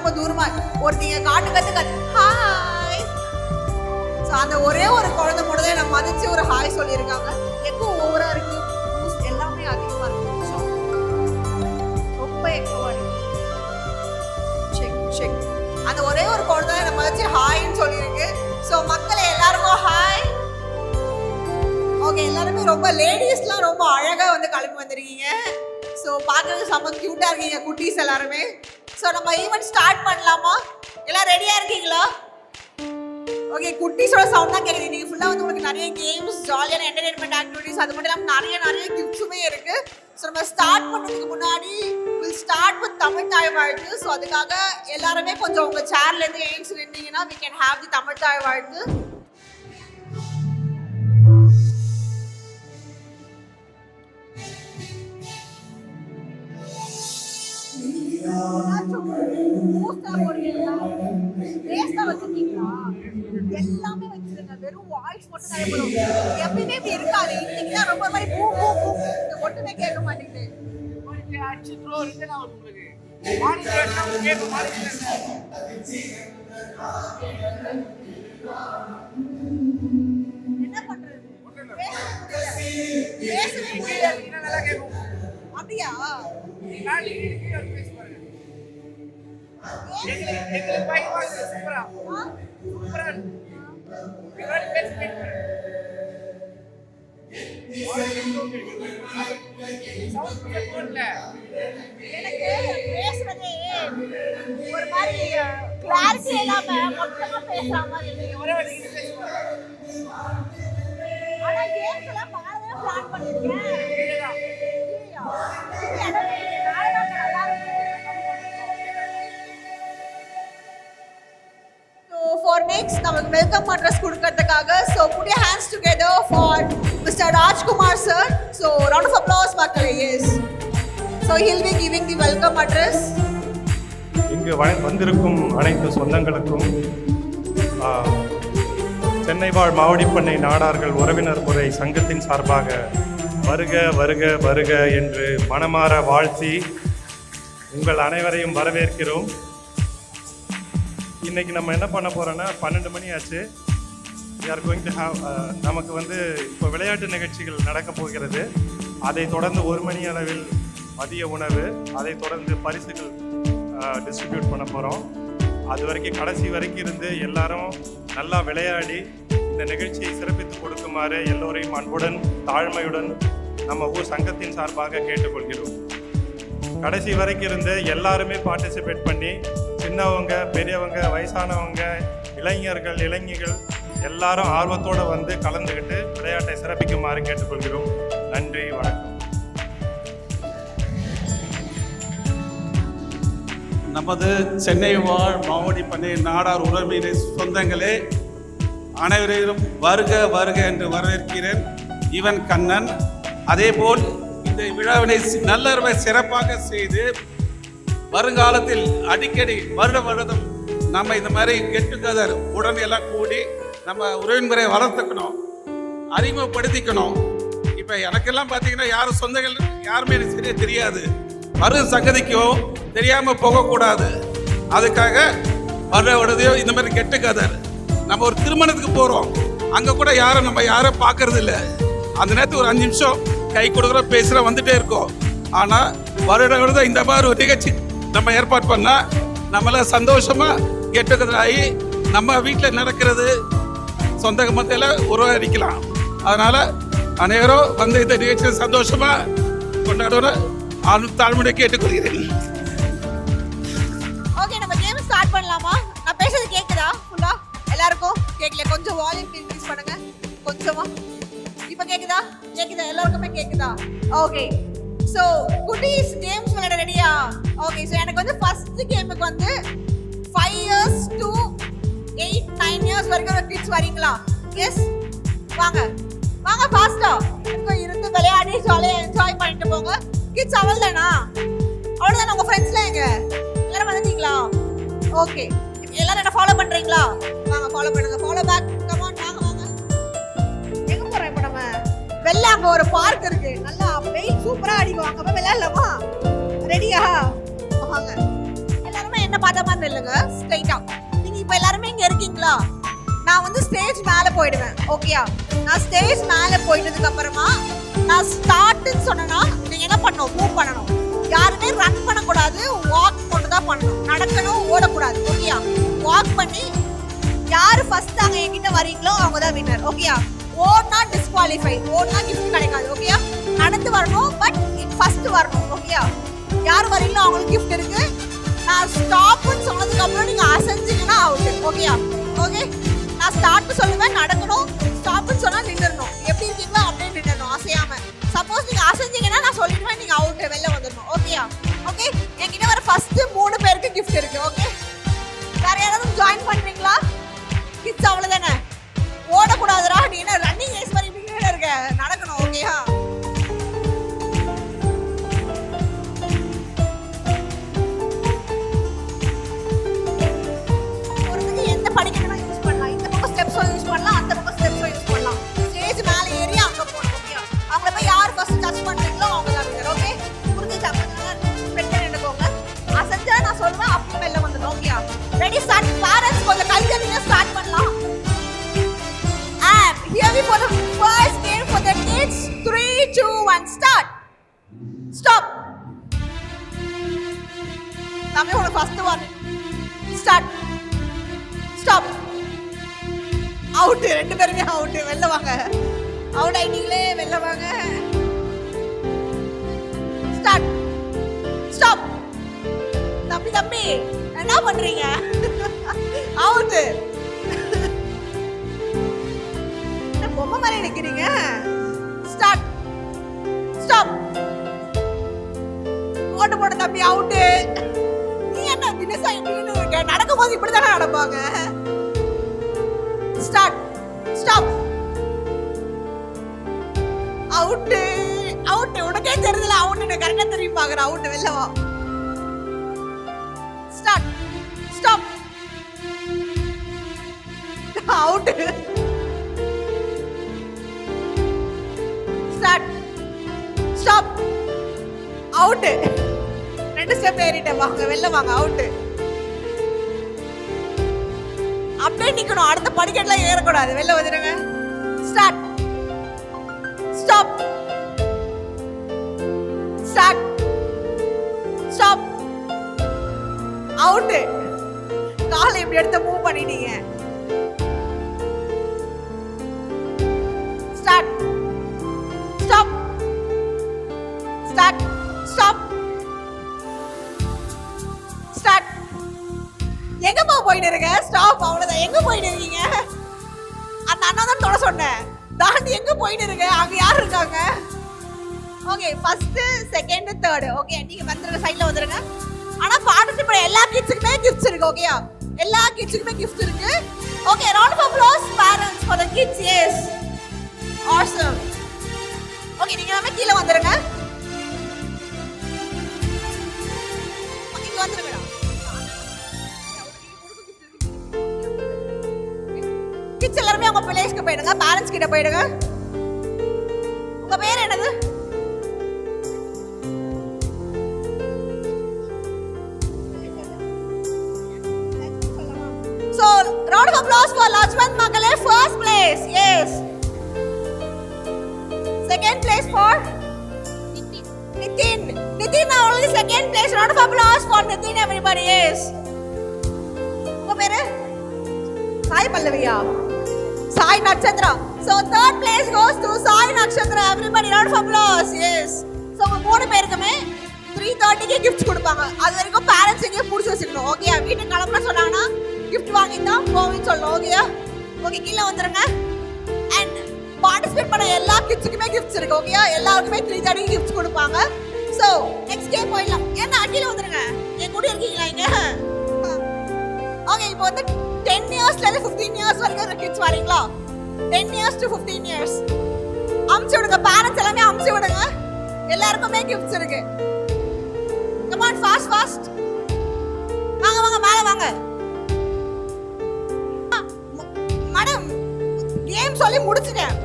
ரொம்ப தூரமா ஒருத்தீங்க காட்டு ஹாய். ஸோ அந்த ஒரே ஒரு குழந்தை மட்டும் தான் நான் மதிச்சு ஒரு ஹாய் சொல்லியிருக்காங்க. எக்கோ ஓவரா இருக்கு, எல்லாமே அதிகமா இருக்கு, ரொம்ப எக்கோவா இருக்கு. செக் அந்த ஒரே ஒரு குழந்தை நம்ம மதிச்சு ஹாய்ன்னு சொல்லியிருக்கு. ஸோ மக்களே எல்லாருக்கும் ஹாய். ஓகே, எல்லாருமே ரொம்ப லேடிஸ்லாம் ரொம்ப அழகாக வந்து கிளம்பி வந்திருக்கீங்க. ஸோ பார்க்கறது செம்ம க்யூட்டாக இருக்கீங்க குட்டீஸ் எல்லாருமே. ஸோ நம்ம ஈவெண்ட் ஸ்டார்ட் பண்ணலாமா? எல்லாம் ரெடியாக இருக்கீங்களா? ஓகே, குட்டீஸோட சவுண்ட் தான் கேட்குது. நீங்கள் ஃபுல்லாக வந்து உங்களுக்கு நிறைய கேம்ஸ், ஜாலியான என்டர்டெயின்மெண்ட் ஆக்டிவிட்டிஸ், அது மட்டும் இல்லாமல் நிறைய கிஃப்ட்ஸுமே இருக்குது. ஸோ நம்ம ஸ்டார்ட் பண்ணுறதுக்கு முன்னாடி வில் ஸ்டார்ட் வித் தமிழ் தாய் வாழ்த்து. ஸோ அதுக்காக எல்லாருமே கொஞ்சம் உங்கள் சேர்லேருந்து எழுந்து நின்றீங்கன்னா we can have the Tamil தாய் வாழ்த்து. எல்லாமே வச்சிருங்க, வெறும் வாய்ஸ் மட்டும் தான் வரும். எப்பயுமே இப்படி இருக்காது. இன்னைக்கு தான் ரொம்ப மாதிரி பூ பூ பூ ஒட்டுமே கேட்க மாட்டேங்குது. என்ன பண்றது? பேசவே முடியல. அப்படியா? எனக்கு பேசுறதே ஒரு மாதிரி கிளாரிட்டி இல்லாம மொத்தமா பேசுற மாதிரி இருக்கு. ஆனா கேம்ஸ் எல்லாம் பாடவே பிளான் பண்ணிருக்கேன். For next நமக்கு வெல்கம் அட்ரஸ் கொடுக்கிறதுக்காக so put your hands together for Mr. Rajkumar sir. So round of applause மக்களே. Yes, so he'll be giving the welcome address. இங்கு வந்திருக்கும் அனைத்து சொந்தங்களுக்கும் சென்னை வாழ் மாவடிப்பண்ணை நாடார்கள் உறவினர் முறை சங்கத்தின் சார்பாக வருக வருக வருக என்று மனமாற வாழ்த்தி உங்கள் அனைவரையும் வரவேற்கிறோம். இன்றைக்கி நம்ம என்ன பண்ண போகிறோன்னா 12 மணி ஆச்சு. we are going to have நமக்கு வந்து இப்போ விளையாட்டு நிகழ்ச்சிகள் நடக்க போகிறது. அதை தொடர்ந்து 1 மணி அளவில் மதிய உணவு, அதை தொடர்ந்து பரிசுகள் டிஸ்ட்ரிபியூட் பண்ண போகிறோம். அது வரைக்கும் கடைசி வரைக்கும் இருந்து எல்லாரும் நல்லா விளையாடி இந்த நிகழ்ச்சியை சிறப்பித்து கொடுக்குமாறு எல்லோரையும் அன்புடன் தாழ்மையுடன் நம்ம ஊர் சங்கத்தின் சார்பாக கேட்டுக்கொள்கிறோம். கடைசி வரைக்கும் இருந்து எல்லாருமே பார்ட்டிசிபேட் பண்ணி சின்னவங்க, பெரியவங்க, வயசானவங்க, இளைஞர்கள், இளைஞர்கள் எல்லாரும் ஆர்வத்தோடு வந்து கலந்துக்கிட்டு விளையாட்டை சிறப்பிக்குமாறு கேட்டுக்கொள்கிறோம். நன்றி, வணக்கம். நமது சென்னை வாழ் மாவடிப்பண்ணை நாடார் உறவினை சொந்தங்களே, அனைவரையும் வருக வருக என்று வரவேற்கிறேன். இவன் கண்ணன். அதேபோல் இந்த விழாவினை நல்ல சிறப்பாக செய்து வருங்காலத்தில் அடிக்கடி வருடம் நம்ம இந்த மாதிரி கெட் டுகெதர் உடனே எல்லாம் கூடி நம்ம உறவினரை வளர்த்துக்கணும், அறிமுகப்படுத்திக்கணும். இப்போ எனக்கெல்லாம் பார்த்தீங்கன்னா யாரும் சொந்தங்கள் யாருமே எனக்கு சரியாக தெரியாது. வரும் சங்கதிக்கும் தெரியாமல் போகக்கூடாது. அதுக்காக வருடத்தையோ இந்த மாதிரி கெட் டுகெதர் நம்ம ஒரு திருமணத்துக்கு போகிறோம், அங்கே கூட நம்ம யாரும் பார்க்கறது இல்லை. அந்த நேரத்துக்கு ஒரு 5 நிமிஷம் கை கொடுக்குறோம், பேசுகிறோம், வந்துட்டே இருக்கோம். ஆனால் வருடம் இந்த மாதிரி ஒரு நிகழ்ச்சி நம்ம ஏற்பாடு பண்ணால் நம்மள சந்தோஷமாக கெட் டுகெதர் ஆகி நம்ம வீட்டில் நடக்கிறது சொந்த மத்தியில் உருவாடிக்கலாம். அதனால் அனைவரும் வந்து இந்த நிகழ்ச்சியை சந்தோஷமாக கொண்டாடுவோம் தாழ்மையை கேட்டுக்கொள்கிறேன். ஓகே, நம்ம கேம் ஸ்டார்ட் பண்ணலாமா? நான் பேசுறது கேக்குதா? ஃபுல்லா எல்லாருக்கும் கேட்கல? கொஞ்சம் வால்யூம் இன்க்ரீஸ் பண்ணுங்க கொஞ்சமா. இப்போ கேக்குதா? எல்லாருக்குமே கேக்குதா? ஓகே, ஸோ குட்டீஸ் கேம்ஸ் விளையாட ரெடியா? ஓகே, ஸோ எனக்கு வந்து ஃபர்ஸ்ட் கேமுக்கு வந்து 5 years to 8, 9 years வரைக்கும் கிட்ஸ் வரீங்களா? எஸ், வாங்க வாங்க ஃபாஸ்டா இருந்து விளையாடி ஜாலியாக என்ஜாய் பண்ணிட்டு போங்க. கிட்ஸ் அவ்வளோதானா? அவ்வளோதானே? உங்கள் ஃப்ரெண்ட்ஸ்லாம் எங்க? எல்லாரும் வந்துட்டீங்களா? ஓகே, எல்லாரும் என்ன ஃபாலோ பண்ணுறீங்களா? வாங்க ஃபாலோ பண்ணுங்க. ஃபாலோ பேக், கமான், வாங்க வாங்க. எங்கே போகிறோம் இப்போ நம்ம? வெளில அங்கே ஒரு பார்க் இருக்கு, நல்லா வெயில் சூப்பராக அடிக்கும், அங்கே போய் விளையாடலாமா? ரெடியா? வாங்க. எல்லாருமே என்ன மதமா நில்லுங்க ஸ்ட்ரைட்டா. நீங்க இப்ப எல்லாருமே இங்க இருக்கீங்களா? நான் வந்து ஸ்டேஜ் மேல போயிடுவேன். ஓகேயா? நான் ஸ்டேஜ் மேல போயிட்டதுக்கு அப்புறமா நான் ஸ்டார்ட்னு சொன்னேன்னா நீங்க என்ன பண்ணணும்? மூவ் பண்ணணும். யாருமே ரன் பண்ணக்கூடாது, வாக் மட்டும் தான் பண்ணணும். நடக்கணும், ஓடக்கூடாது. ஓகேயா? வாக் பண்ணி யாரு ஃபர்ஸ்ட் அங்க என்கிட்ட வரீங்களோ அவங்க தான் வின்னர். ஓகேயா? ஓடனா டிஸ்குவாலிஃபை, ஓடனா கிஃப்ட் கிடைக்காது. ஓகேயா? நடந்து வரணும், பட் ஃபர்ஸ்ட் வரணும். ஓகேயா? யார் வரீங்களோ அவங்களுக்கு கிஃப்ட் இருக்கு. நான் ஸ்டாப்னு சொன்னதுக்கு அப்புறம் நீங்க அசைஞ்சீங்கன்னா அவுட். ஓகேயா? ஓகே, நான் ஸ்டார்ட் சொல்லுவேன், நடக்கணும். ஸ்டாப்னு சொன்னா நின்னுறணும். எப்படி இருக்கீங்களோ அப்படியே நின்னுறணும், அசையாம. சப்போஸ் நீங்க அசைஞ்சீங்கன்னா நான் சொல்லிடுவேன், நீங்க அவுட், வெளில வந்துடணும். ஓகேயா? ஓகே, என்கிட்ட வர ஃபர்ஸ்ட் 3 பேருக்கு கிஃப்ட் இருக்கு. ஓகே, வேற யாராவது ஜாயின் பண்றீங்களா? கிட்ஸ் அவ்வளவுதானே, ஓடக்கூடாதுடா. நீ என்ன ரன்னிங் ரேஸ் மாதிரி இப்படி இருக்க, நடக்கணும். ஓகேயா? போறதுக்கு எந்த படிக்கணும் யூஸ் பண்ணலாம். இந்த பக்கம் ஸ்டெப்ஸும் யூஸ் பண்ணலாம், அந்த பக்கம் ஸ்டெப்ஸும் யூஸ் பண்ணலாம். ஸ்டேஜ் மேலே ஏறி அங்க போகணும். ஓகேயா? அவங்கள போய் யார் ஃபர்ஸ்ட் டச் பண்றீங்களோ அவங்க தான் வின்னர். ஓகே, புரிஞ்சுச்சா? ஸ்ப்ரெட் பண்ணி எடுக்கோங்க. அசஞ்சா நான் சொல்லுவேன், அப்படி வெளில வந்துடும். ஓகேயா? Ready, start. பேரண்ட்ஸ் கொஞ்சம் கை தட்டிங்க, ஸ்டார்ட் பண்ணலாம். And here we for the first game for the kids. 3, 2, 1, start. Stop. Tami for the first one. Start. Stop. Out. ரெண்டு பேருமே அவுட். வெளில வாங்க. அவுட் ஆயிட்டீங்களே, வெளில வாங்க. ஸ்டார்ட். ஸ்டாப். தம்பி என்ன பண்றீங்க? அவுட். பொம்மை மாதிரி நிக்கிறீங்க. ஸ்டார்ட். ஸ்டாப். ஓட்டு போட தம்பி, அவுட். நீ என்ன தினசா இப்படின்னு இருக்க? நடக்கும்போது இப்படிதானே நடப்பாங்க. ஸ்டார்ட். ஸ்டாப். அவுட். அவுட். உனக்கே தெரியல அவுட்னு. கரெக்டா திரும்பி பாக்குற. அவுட். வெளில வா. Start. Stop. Out. Start. Stop. Out. 2 step ஏறிட்டேன். வாங்க, வெளில வாங்க. அவுட். அப்படியே நிக்கணும். அடுத்த படிக்கட்டுல ஏறக்கூடாது. வெளில வந்துடுங்க. Start. Stop. Start. Stop. Out. காலை இப்படி எடுத்து மூவ் பண்ணிட்டீங்க. Start. Stop. Start. Stop. Start. எங்கப்பா போயிட்டு இருக்க? ஸ்டாப். அவ்வளவுதான். எங்க போயிட்டு இருக்கீங்க? அந்த அண்ணா தான் தொட சொன்னேன். தாண்டி எங்க போயிட்டு இருக்க? அங்க யார் இருக்காங்க? Okay, first, second, third. Okay, நீங்க வந்துருங்க, சைடுல வந்துருங்க. ஆனா பார்ட்டிசிபேட் எல்லா கிட்ஸுக்குமே கிஃப்ட்ஸ் இருக்கு. ஓகேயா? எல்லா கிட்ஸுக்குமே கிஃப்ட் இருக்கு. Okay, round of applause parents for the kids. Yes, awesome. Okay, நீங்க எல்லாமே கீழ வந்துருங்க. இங்க வந்துருங்கடா. கிட்ஸ் எல்லாரும் உங்க பிளேஸ்க்கு போயிடுங்க. பேரண்ட்ஸ் கிட்ட போயிடுங்க. உங்க பேர் என்னது? So, round of applause for Lachman Makale, first place. Yes. Second place for Nitin. Nitin now only second place. Round of applause for Nitin, everybody. Yes. உங்க பேரு? Sai பல்லவியா? Sai Nakshatra. So third place goes to Sai Nakshatra. Everybody round of applause. Yes. So உங்க 3 பேருக்குமே 3:30க்கு gift கொடுப்பாங்க. அது வரைக்கும் parents இங்கே புடிச்சு வச்சுக்கணும். ஓகேயா? வீட்டுக்கு கிளம்புற சொன்னாங்கன்னா கிஃப்ட் வாங்கி தான் போவேன்னு சொல்லணும். ஓகேயா? ஓகே, கீழே வந்துருங்க. அண்ட் பார்ட்டிசிபேட் பண்ண எல்லா கிட்ஸுக்குமே கிஃப்ட்ஸ் இருக்கு. ஓகேயா? எல்லாருக்குமே 3:30க்கு கிஃப்ட் கொடுப்பாங்க. ஸோ நெக்ஸ்ட் கேம் போயிடலாம். ஏன்னா கீழே வந்துருங்க. என் கூட இருக்கீங்களா இங்க? ஓகே, இப்போ வந்து 10 இயர்ஸ்ல இருந்து 15 இயர்ஸ் வரைக்கும் கிட்ஸ் வரீங்களா? 10 இயர்ஸ் to 15 இயர்ஸ் அமுச்சு விடுங்க. பேரண்ட்ஸ் எல்லாமே அமுச்சு விடுங்க. எல்லாருக்குமே கிஃப்ட்ஸ் இருக்கு. Come on, fast fast. வாங்க வாங்க, மேலே வாங்க. மேடம், கேம் சொல்லி முடிச்சிட்டேன்.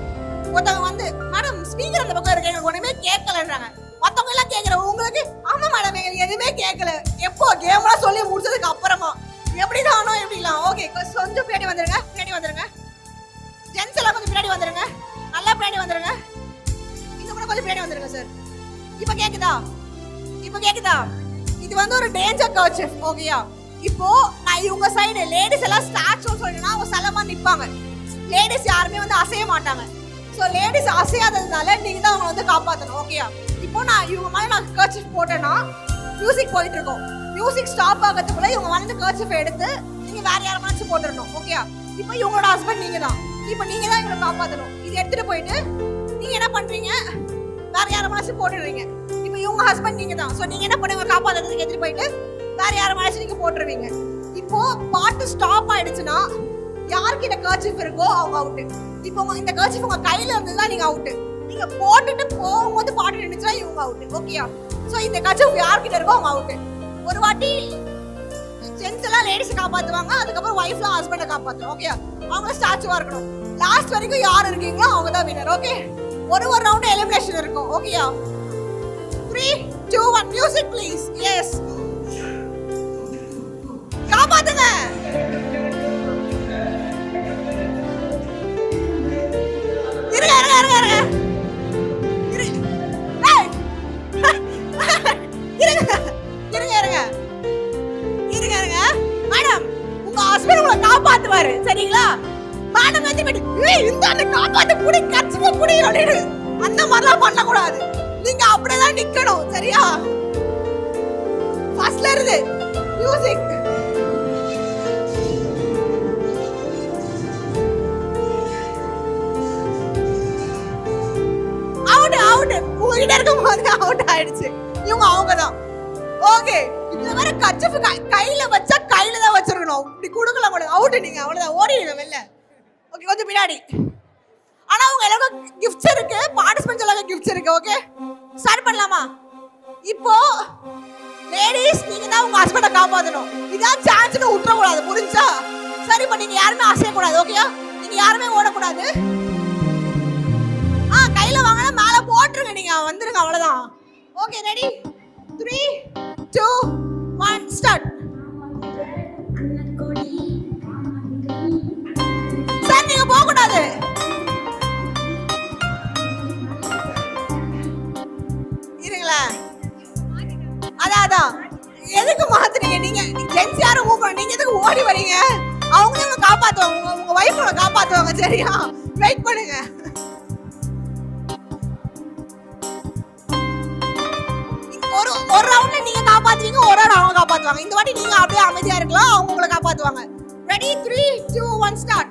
ஒருத்தவங்க வந்து, மேடம் ஸ்பீக்கர் அந்த பக்கம் இருக்கு, எங்களுக்கு ஒண்ணுமே கேட்கலன்றாங்க. மற்றவங்க எல்லாம் கேட்குறேன். உங்களுக்கு ஆமா மேடம், எங்களுக்கு எதுவுமே கேட்கல. எப்போ கேம்லாம் சொல்லி முடிச்சதுக்கு அப்புறமா எப்படிதானோ எப்படிலாம். ஓகே, கொஞ்சம் பின்னாடி வந்துருங்க. ஜென்ஸ் எல்லாம் கொஞ்சம் பின்னாடி வந்துருங்க. நல்லா பின்னாடி வந்துருங்க. இங்க கூட கொஞ்சம் பின்னாடி வந்துருங்க சார். இப்போ கேக்குதா? இது வந்து ஒரு டேஞ்சர் கர்ச்சீஃப். ஓகேயா? இப்போ நான் இவங்க சைடு லேடிஸ் எல்லாம் ஸ்டாச்சு சொல்லிட்டேன்னா அவங்க சலமா நிப்பாங்க. லேடிஸ் யாருமே வந்து அசைய மாட்டாங்க. ஸோ லேடிஸ் அசையாததுனால நீங்க தான் அவங்களை வந்து காப்பாற்றணும். ஓகேயா? இப்போ நான் இவங்க மேலே நான் கர்ச்சீஃப் போட்டேன்னா மியூசிக் போயிட்டு இருக்கோம். மியூசிக் ஸ்டாப் ஆகிறதுக்குள்ள இவங்க வந்து கர்ச்சீஃப் எடுத்து நீங்க வேற யாரும் போட்டுடணும். ஓகேயா? இப்போ இவங்களோட ஹஸ்பண்ட் நீங்க தான். இப்போ நீங்க தான் இவங்களை காப்பாற்றணும். இது எடுத்துட்டு போயிட்டு நீங்க என்ன பண்றீங்க? வேற யாரும் போட்டுடுறீங்க. இப்போ இவங்க ஹஸ்பண்ட் நீங்க தான். ஸோ நீங்க என்ன பண்ணுங்க? காப்பாற்றுறதுக்கு எடுத்துட்டு போயிட்டு வேற யாரும் நீங்க போட்டுருவீங்க. இப்போ பாட்டு ஸ்டாப் ஆயிடுச்சுன்னா யார்கிட்ட கர்ச்சீஃப் இருக்கோ அவங்க அவுட்டு. இப்போ இந்த கர்ச்சீஃப் உங்க கையில இருந்ததுன்னா நீங்க அவுட்டு. நீங்க போட்டுட்டு போகும்போது பாட்டு நின்னுச்சுன்னா இவங்க அவுட்டு. ஓகேயா? ஸோ இந்த கர்ச்சீஃப் யார்கிட்ட இருக்கோ அவங்க அவுட்டு. ஒரு வாட்டி ஜென்ஸ் எல்லாம் லேடிஸ் காப்பாத்துவாங்க. அதுக்கப்புறம் ஒய்ஃப்லாம் ஹஸ்பண்டை காப்பாற்றணும். ஓகேயா? அவங்க ஸ்டாச்சுவா இருக்கணும். லாஸ்ட் வரைக்கும் யார் இருக்கீங்களோ அவங்க தான் வினர். ஓகே, ஒரு ரவுண்ட் எலிமினேஷன் இருக்கும். ஓகேயா? 3, 2, 1 மியூசிக் ப்ளீஸ். எஸ், காப்பாத்துங்க. மேடம், உங்க ஹஸ்பண்ட் உங்களை காப்பாத்துவாரு. சரிங்களா? மேடம் இந்த காப்பாத்து புடி கட்சிக்கு புடி அப்படின்னு அந்த மாதிரிலாம் பண்ணக்கூடாது. நீங்க அப்படியேதான் நிக்கணும். சரியா? ஃபர்ஸ்ட்ல இருந்து மியூசிக். அவுட் உங்ககிட்ட இருக்கும் போது அவுட் ஆயிடுச்சு. இவங்க அவங்கதான். ஓகே, இதுல வேற கர்ச்சீஃப் கையில வச்சா கையில தான் வச்சிருக்கணும். இப்படி குடுக்கலாம் கூட அவுட். நீங்க அவ்வளவுதான், ஓடிடுங்க வெளில. ஓகே, கொஞ்சம் பின்னாடி. ஆனா உங்க எல்லாருக்கும் கிஃப்ட்ஸ் இருக்கு. பார்ட்டிசிபென்ட்ஸ் எல்லாருக்கும் கிஃப்ட்ஸ் இருக்கு. ஓகே, ஸ்டார்ட் பண்ணலாமா? இப்போ லேடிஸ் நீங்க தான் உங்க ஹஸ்பண்டை காப்பாத்தணும். இதான் சான்ஸ்னு விட்டுற கூடாது. புரிஞ்சா? சரி, இப்ப நீங்க யாருமே அசைய கூடாது. ஓகேயா? நீங்க யாருமே ஓடக்கூடாது. கையில வாங்கினா மேல போட்டுருங்க. நீங்க வந்துருங்க, அவ்வளவுதான். Okay, ready? 3, 2, 1 ஸ்டார்ட். சார், நீங்க போக கூடாது. இருங்களா? அதான் எதுக்கு மாத்துறீங்க? நீங்க ஜென்ஸ் யாரும் மூவ் பண்ண, நீங்க எதுக்கு ஓடி வரீங்க? அவங்களே உங்களை காப்பாத்துவாங்க. உங்க வைஃப் உங்களை காப்பாத்துவாங்க. சரியா? வெயிட் பண்ணுங்க. ஒரு ரவுண்ட்ல நீங்க காப்பாத்துவீங்க, ஒரு ரவுண்ட் அவங்க காப்பாத்துவாங்க. இந்த வாட்டி நீங்க அப்படியே அமைதியா இருக்கலாம், அவங்க உங்களை காப்பாத்துவாங்க. ரெடி? 3, 2, 1 ஸ்டார்ட்.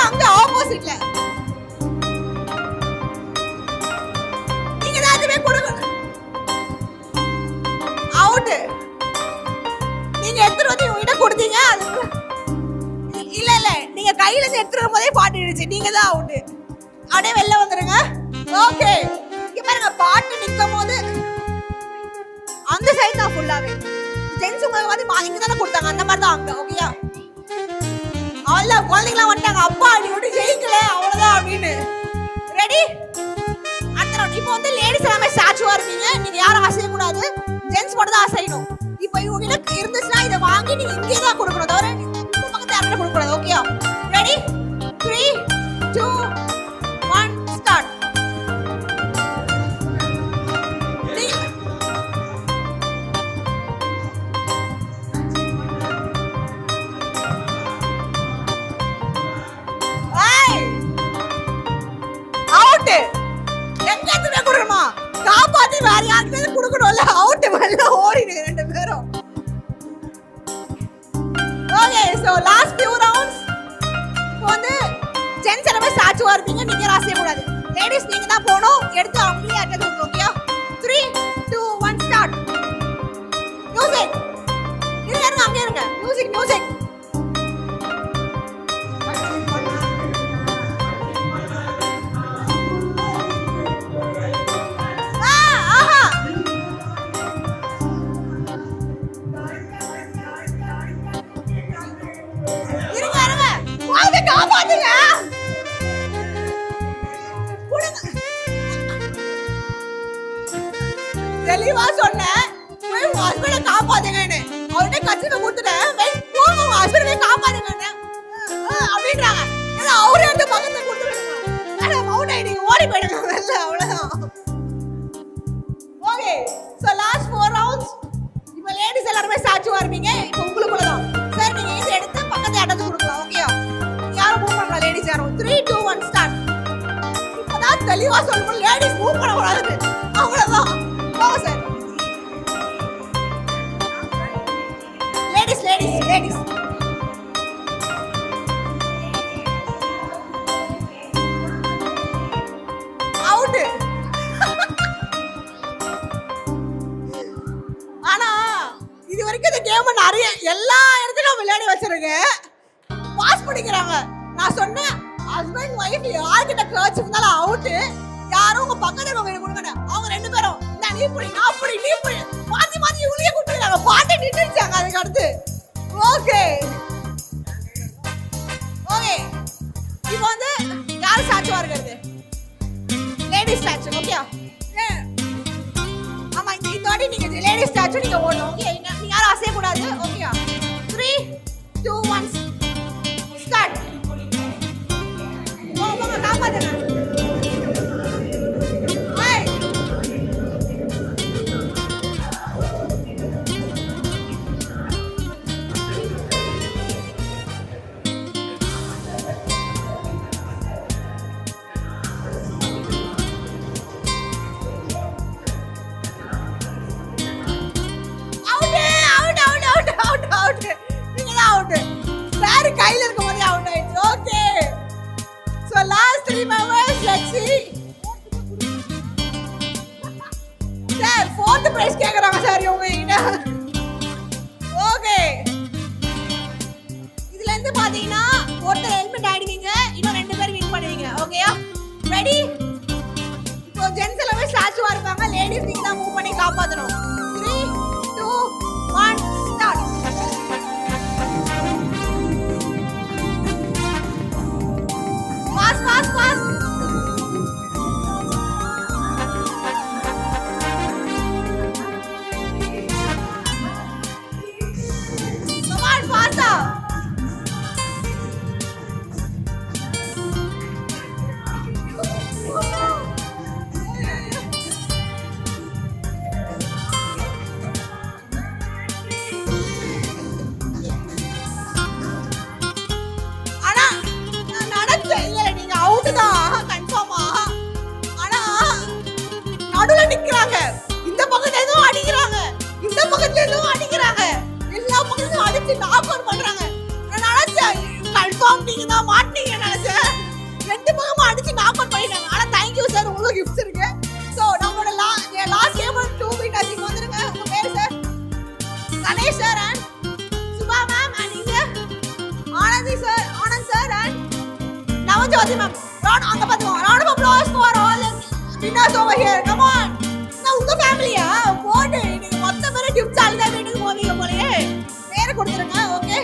அங்க ஆப்போசிட்ல நீங்க தான் அதுவே கொடுங்க. அவுட். நீங்க எடுத்துட்டு வந்து இவங்க கொடுத்தீங்க. இல்ல நீங்க கையில இருந்து எடுத்துட்டு வரும்போதே பாட்டிடுச்சு. நீங்க தான் அவுட். அப்படியே வெளில வந்துருங்க. ஓகே, இங்க பாருங்க, பாட்டு நிக்கும் போது அந்த சைடு தான் ஃபுல்லாவே ஜென்ஸ் உங்களுக்கு வந்து இங்க தானே கொடுத்தாங்க. அந்த மாதிரி தான் அங்க. ஓகேயா? அவ்வளவுதான், குழந்தைங்களாம் வந்துட்டாங்க. அப்பா நீ மட்டும் ஜெயிக்கல, அவ்வளவுதான் அப்படின்னு. ரெடி? அடுத்த ரவுண்ட். இப்போ வந்து லேடிஸ் எல்லாமே ஸ்டாச்சுவா இருப்பீங்க. நீங்க யாரும் அசையக்கூடாது. ஜென்ஸ் மட்டும் தான் அசையணும். இப்போ இவங்க இருந்துச்சுன்னா இதை வாங்கி நீங்க இங்கே தான் கொடுக்கணும், தவிர பக்கத்துல யாருமே கொடுக்கக்கூடாது. ஓகேயா? ரெடி? 3, 2, 1 ஸ்டார்ட். காப்பாத்தி வேற யாருக்கிட்ட கொடுக்கணும்ல. அவுட். வெளில ஓடிடுங்க ரெண்டு பேரும். Okay, so last few rounds. இப்போ வந்து ஜென்ஸ் எல்லாமே ஸ்டாச்சுவா இருப்பீங்க. நீங்க ராசிய கூடாது. லேடிஸ் நீங்க தான் போகணும். எடுத்து அவங்களே அட்டெண்ட் பண்ணணும். ஓகேயா? 3, 2, 1 ஸ்டார்ட். மியூசிக். இருங்க, அங்கே இருங்க. மியூசிக். காப்பாத்துங்க. போயிடுங்க வெளில, அவ்வளவுதான். Okay, so last 4 rounds. இப்போ லேடிஸ் எல்லாரும் ஸ்டாச்சுவா இருப்பீங்க. இப்போ உங்களுக்குள்ள தான் சார், நீங்க இது எடுத்து பக்கத்து அட்டத்து கொடுக்கலாம். ஓகேயா? யாரும் மூவ் பண்ணலாம், லேடிஸ் யாரும். 3 2 1 ஸ்டார்ட். இப்பதான் தெளிவா சொல்லணும், லேடிஸ் மூவ் பண்ண கூடாது, அவ்வளவுதான். போங்க sir. Ladies ladies ladies out. ஆனா இது வரைக்கும் இந்த கேம் நிறைய எல்லா இடத்துலயும் விளையாடி வச்சிருக்கேன். பாஸ் பண்ணிக்கிறாங்க. நான் சொன்னேன் ஹஸ்பண்ட் ஒய்ஃப் யார்கிட்ட கர்ச் இருந்தாலும் அவுட். யாரும் உங்க பக்கத்துல இருக்கவங்க கொடுங்க. அவங்க 2 பேரும் நான் நீ புடி நான் புடி நீ புடி மாத்தி மாத்தி இவளையே கூட்டிடுறாங்க. பாட்டு நின்னுச்சாங்க அதுக்கு அடுத்து. ஓகே ஓகே, இப்போ வந்து யார் ஸ்டாச்சுவா இருக்கிறது? Ladies statue. ஓகே, ஆமா இந்த வாட்டி நீங்க லேடிஸ் ஸ்டாச்சு நீங்க ஓடணும். ஓகே, நீங்க யாரும் அசைய கூடாது. Okay, 3 2 1 start. போங்க காப்பாத்துங்க. ஹாய் கையில இருக்கும் போதே அவுட் ஆயிடுச்சு. Okay, so last 3 members. Let's see. Sir 4th prize கேக்குறாங்க சார் இவங்க கிட்ட. ஓகே, இதுல இருந்து பாத்தீங்கன்னா ஒருத்தர் ஹெல்மெட் ஆயிடுவீங்க, இன்னும் 2 பேர் வின் பண்ணுவீங்க. ஓகேயா? ரெடி? இப்போ ஜென்ஸ் எல்லாமே ஸ்டாச்சுவா இருப்பாங்க, லேடிஸ் நீங்க தான் மூவ் பண்ணி காப்பாத்தணும். 3 2 1 start. Fast, fast. Come on, faster. ஆனா நான் நடந்தேன். இல்ல நீங்க அவுட் தான் கன்ஃபார்மா. ஆனா நடுவுல நிக்கறாங்க. இந்த பக்கத்துல ஏதோ அடிக்குறாங்க, இந்த பக்கத்துல ஏதோ அடிக்குறாங்க, எல்லா பக்கத்துலயும் அடிச்சு நாக் அவுட் பண்றாங்க. நான் நினைச்சேன் கன்ஃபார்ம் நீங்க தான் மாட்டீங்க நினைச்சேன். 2 பக்கமும் அடிச்சு நாக் அவுட் பண்ணிட்டாங்க. ஆனா थैंक यू சார், உங்களுக்கு கிஃப்ட்ஸ் இருக்கு. சோ நம்மளோட லாஸ்ட் கேம் 2 வின்னர்ஸ் இங்க வந்துருங்க. உங்க பேர் sir? Ganesh sir and Subha ma'am and இங்க Anandhi sir, Anand sir and Navajothi ma'am. round அங்க பாத்துங்க. round of applause for all the winners over here. Come on. நான் உங்க ஃபேமிலியா? போடு, நீங்க மொத்த பேரும் கிஃப்ட்ஸ் அழுதா வீட்டுக்கு போவீங்க போலயே. பேரை கொடுத்துருங்க. ஓகே,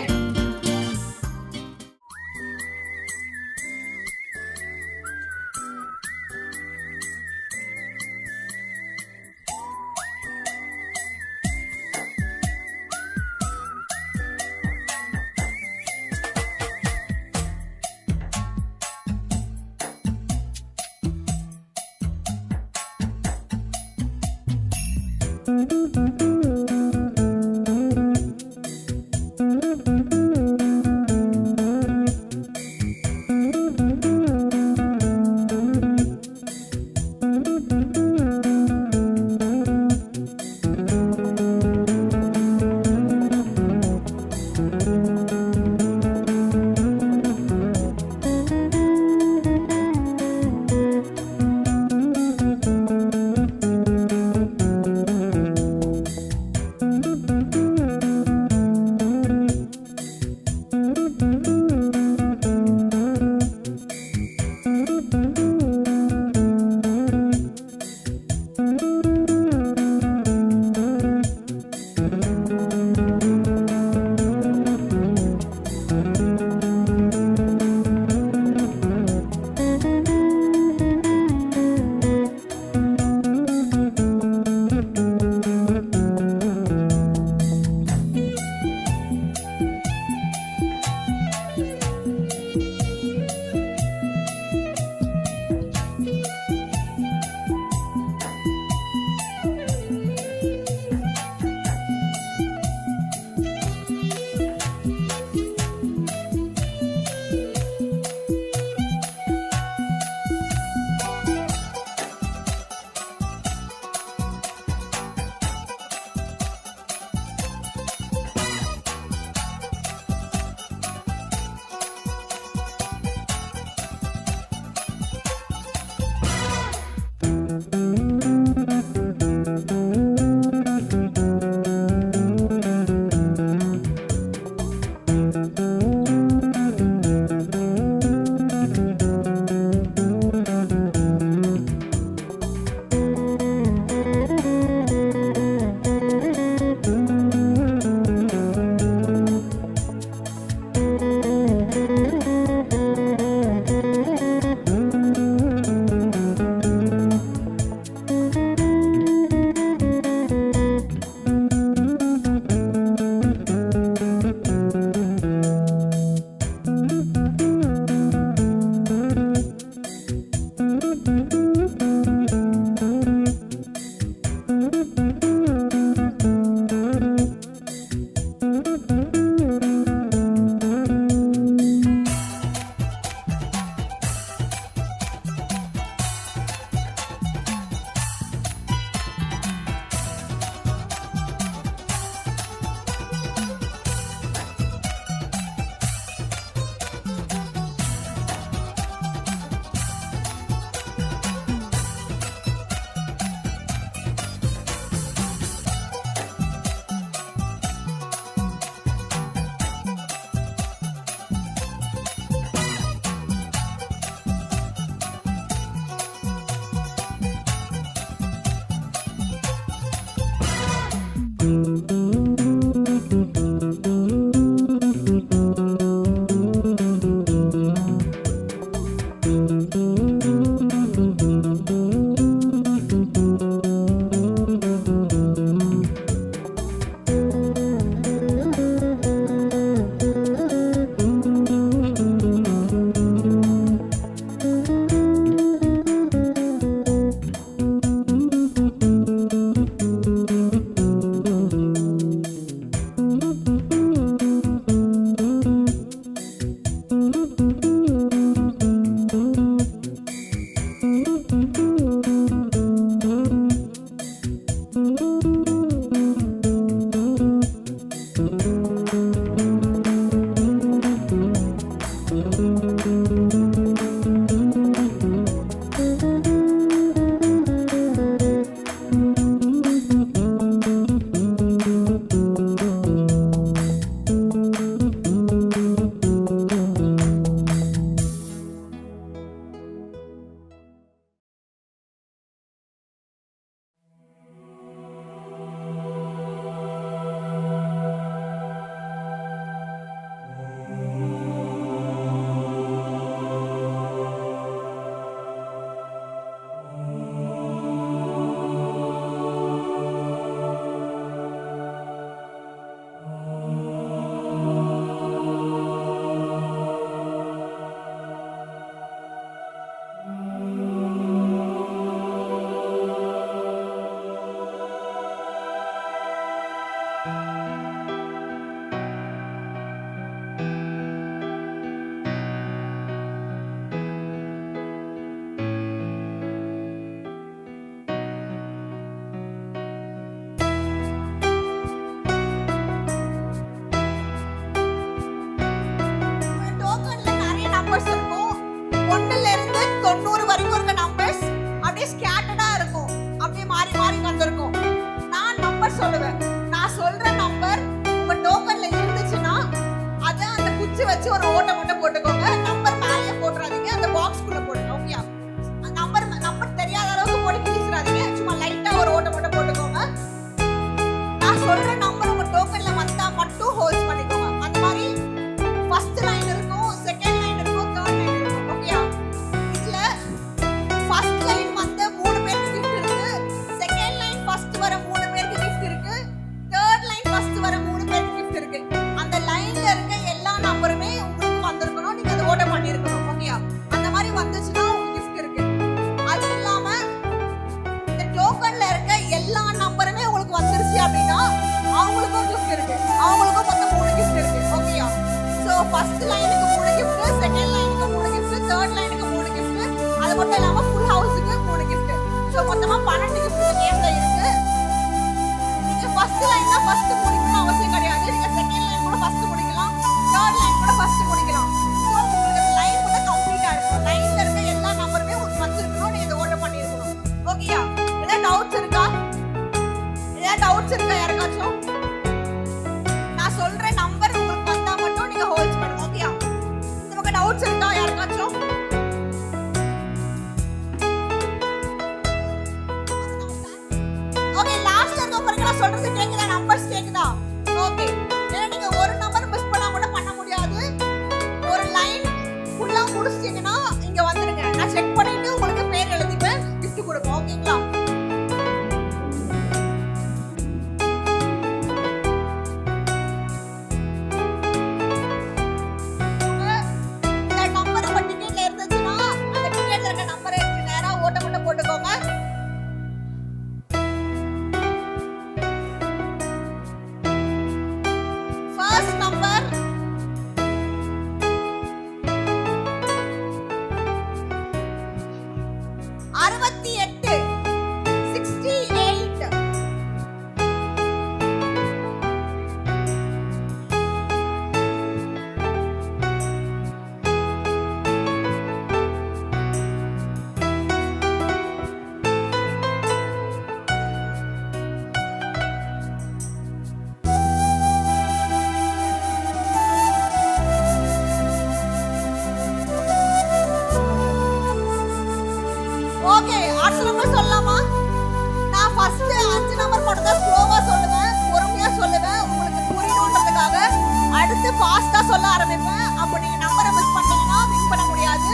டோக்கன்ல நிறைய நம்பர்ஸ் இருக்கும். 1ல இருந்து 90 வரைக்கும் இருக்க நம்பர்ஸ் அப்படியே ஸ்கேட்டர்டா இருக்கும். அப்படியே மாறி மாறி வந்திருக்கும். நான் நம்பர் சொல்லுவேன். நான் சொல்ற நம்பர் உங்க டோக்கன்ல இருந்துச்சுன்னா அத அந்த குச்சி வச்சு ஒரு ஓட்டை மட்டும் போட்டுக்கோங்க. நம்பர் மேலே போட்டுறாதீங்க. அந்த பாக்ஸ்க்குள்ள போடுங்க. ஓகேயா? நம்பர் தெரியாத அளவுக்கு போட்டு கிழிச்சிடாதீங்க. சும்மா லைட்டா ஒரு ஓட்டை மட்டும் போட்டுக்கோங்க. நான் சொல்ற நம்பர் உங்க டோக்கன்ல வந்தா மட்டும் ஹோல்ட் பண்ணிக்கோங்க. அந்த மாதிரி ஃபர்ஸ்ட் லைன் இருக்கும், செகண்ட் லைன் இருக்கும், தேர்ட் லைன் இருக்கும். ஓகேயா? இதுல ஃபர்ஸ்ட் லைன் வந்த 3 பேருக்கு gift இருக்கு. செகண்ட் லைன் ஃபர்ஸ்ட் வர 3 பேருக்கு gift இருக்கு. தேர்ட் லைன் ஃபர்ஸ்ட் வர 3 பேருக்கு gift இருக்கு. அந்த லைன்ல இருக்க எல்லா நம்பருமே உங்களுக்கு வந்திருக்கணும். நீங்க அதை ஓட பண்ணிருக்கணும். ஓகேயா? அந்த மாதிரி வந்துச்சுன்னா உங்களுக்கு gift இருக்கு. அது இல்லாம இந்த டோக்கன்ல இருக்க எல்லா நம்பருமே உங்களுக்கு வந்துருச்சு அப்படின்னா அவங்களுக்கும் gift இருக்கு. அவங்களுக்கும் மொத்தம் 3 gift இருக்கு. ஓகேயா? சோ ஃபர்ஸ்ட் லைனுக்கு 3 gift, செகண்ட் லைனுக்கு 3 gift, தேர்ட் லைனுக்கு 3 gift. அது மட்டும் இல்லாம ஃபுல் ஹவுஸ்க்கு 3 gift. சோ மொத்தமா 12 gift இந்த கேம்ல இருக்கு. நீங்க ஃபர்ஸ்ட் லைன்ல ஃபர்ஸ்ட் முடிக்கணும் அவசியம் கிடையாது. நீங்க செகண்ட் லைன் கூட ஃபர்ஸ்ட் முடிக்கலாம். தேர்ட் லைன் கூட ஃபர்ஸ்ட் முடிக்கலாம். சோ உங்களுக்கு அந்த லைன் கூட கம்ப்ளீட்டா இருக்கும். லைன்ல இருக்க எல்லா நம்பருமே உங்களுக்கு வந்திருக்கணும். நீங்க இதை ஓட பண்ணிருக்கணும். ஓகேயா? ஏதாவது டவுட்ஸ் இருக்கா? ஏதாவது டவுட்ஸ் இருக்கா யாருக்காச்சும்? நான் சொல்ற நம்பர் உங்களுக்கு வந்தா மட்டும் நீங்க ஹோல்ட் பண்ணுங்க. ஓகேயா? இந்த பக்கம் டவுட்ஸ் இருக்கா யாருக்காச்சும்? ஓகே, லாஸ்ட்ல இருக்க பாருங்க. நான் சொல்றது கேக்குதா? நம்பர்ஸ் கேக்குதா? ஓகே. ஏன்னா நீங்க ஒரு நம்பர் மிஸ் பண்ணா கூட பண்ண முடியாது. ஒரு லைன் ஃபுல்லா முடிச்சிட்டீங்கன்னா இங்க வந்துருங்க. நான் செக் பண்ணிட்டு உங்களுக்கு பேர் எழுதிப்பேன், gift கொடுப்போம். ஓகேங்களா? இந்த நம்பர் உங்க டிக்கெட்ல இருந்துச்சுன்னா அந்த டிக்கெட்ல இருக்க நம்பரை நேரா ஓட்ட மட்டும் போட்டுக்கோங்க. First number 68 68. ஓகே, அடுத்த நம்பர் சொல்லலாமா? நான் ஃபர்ஸ்ட் 5 நம்பர் மட்டும் தான் ஸ்லோவா சொல்லுவேன், பொறுமையா சொல்லுவேன் உங்களுக்கு புரியணும்ன்றதுக்காக. அடுத்து ஃபாஸ்டா சொல்ல ஆரம்பிப்பேன். அப்ப நீங்க நம்பரை மிஸ் பண்ணீங்கன்னா வின் பண்ண முடியாது.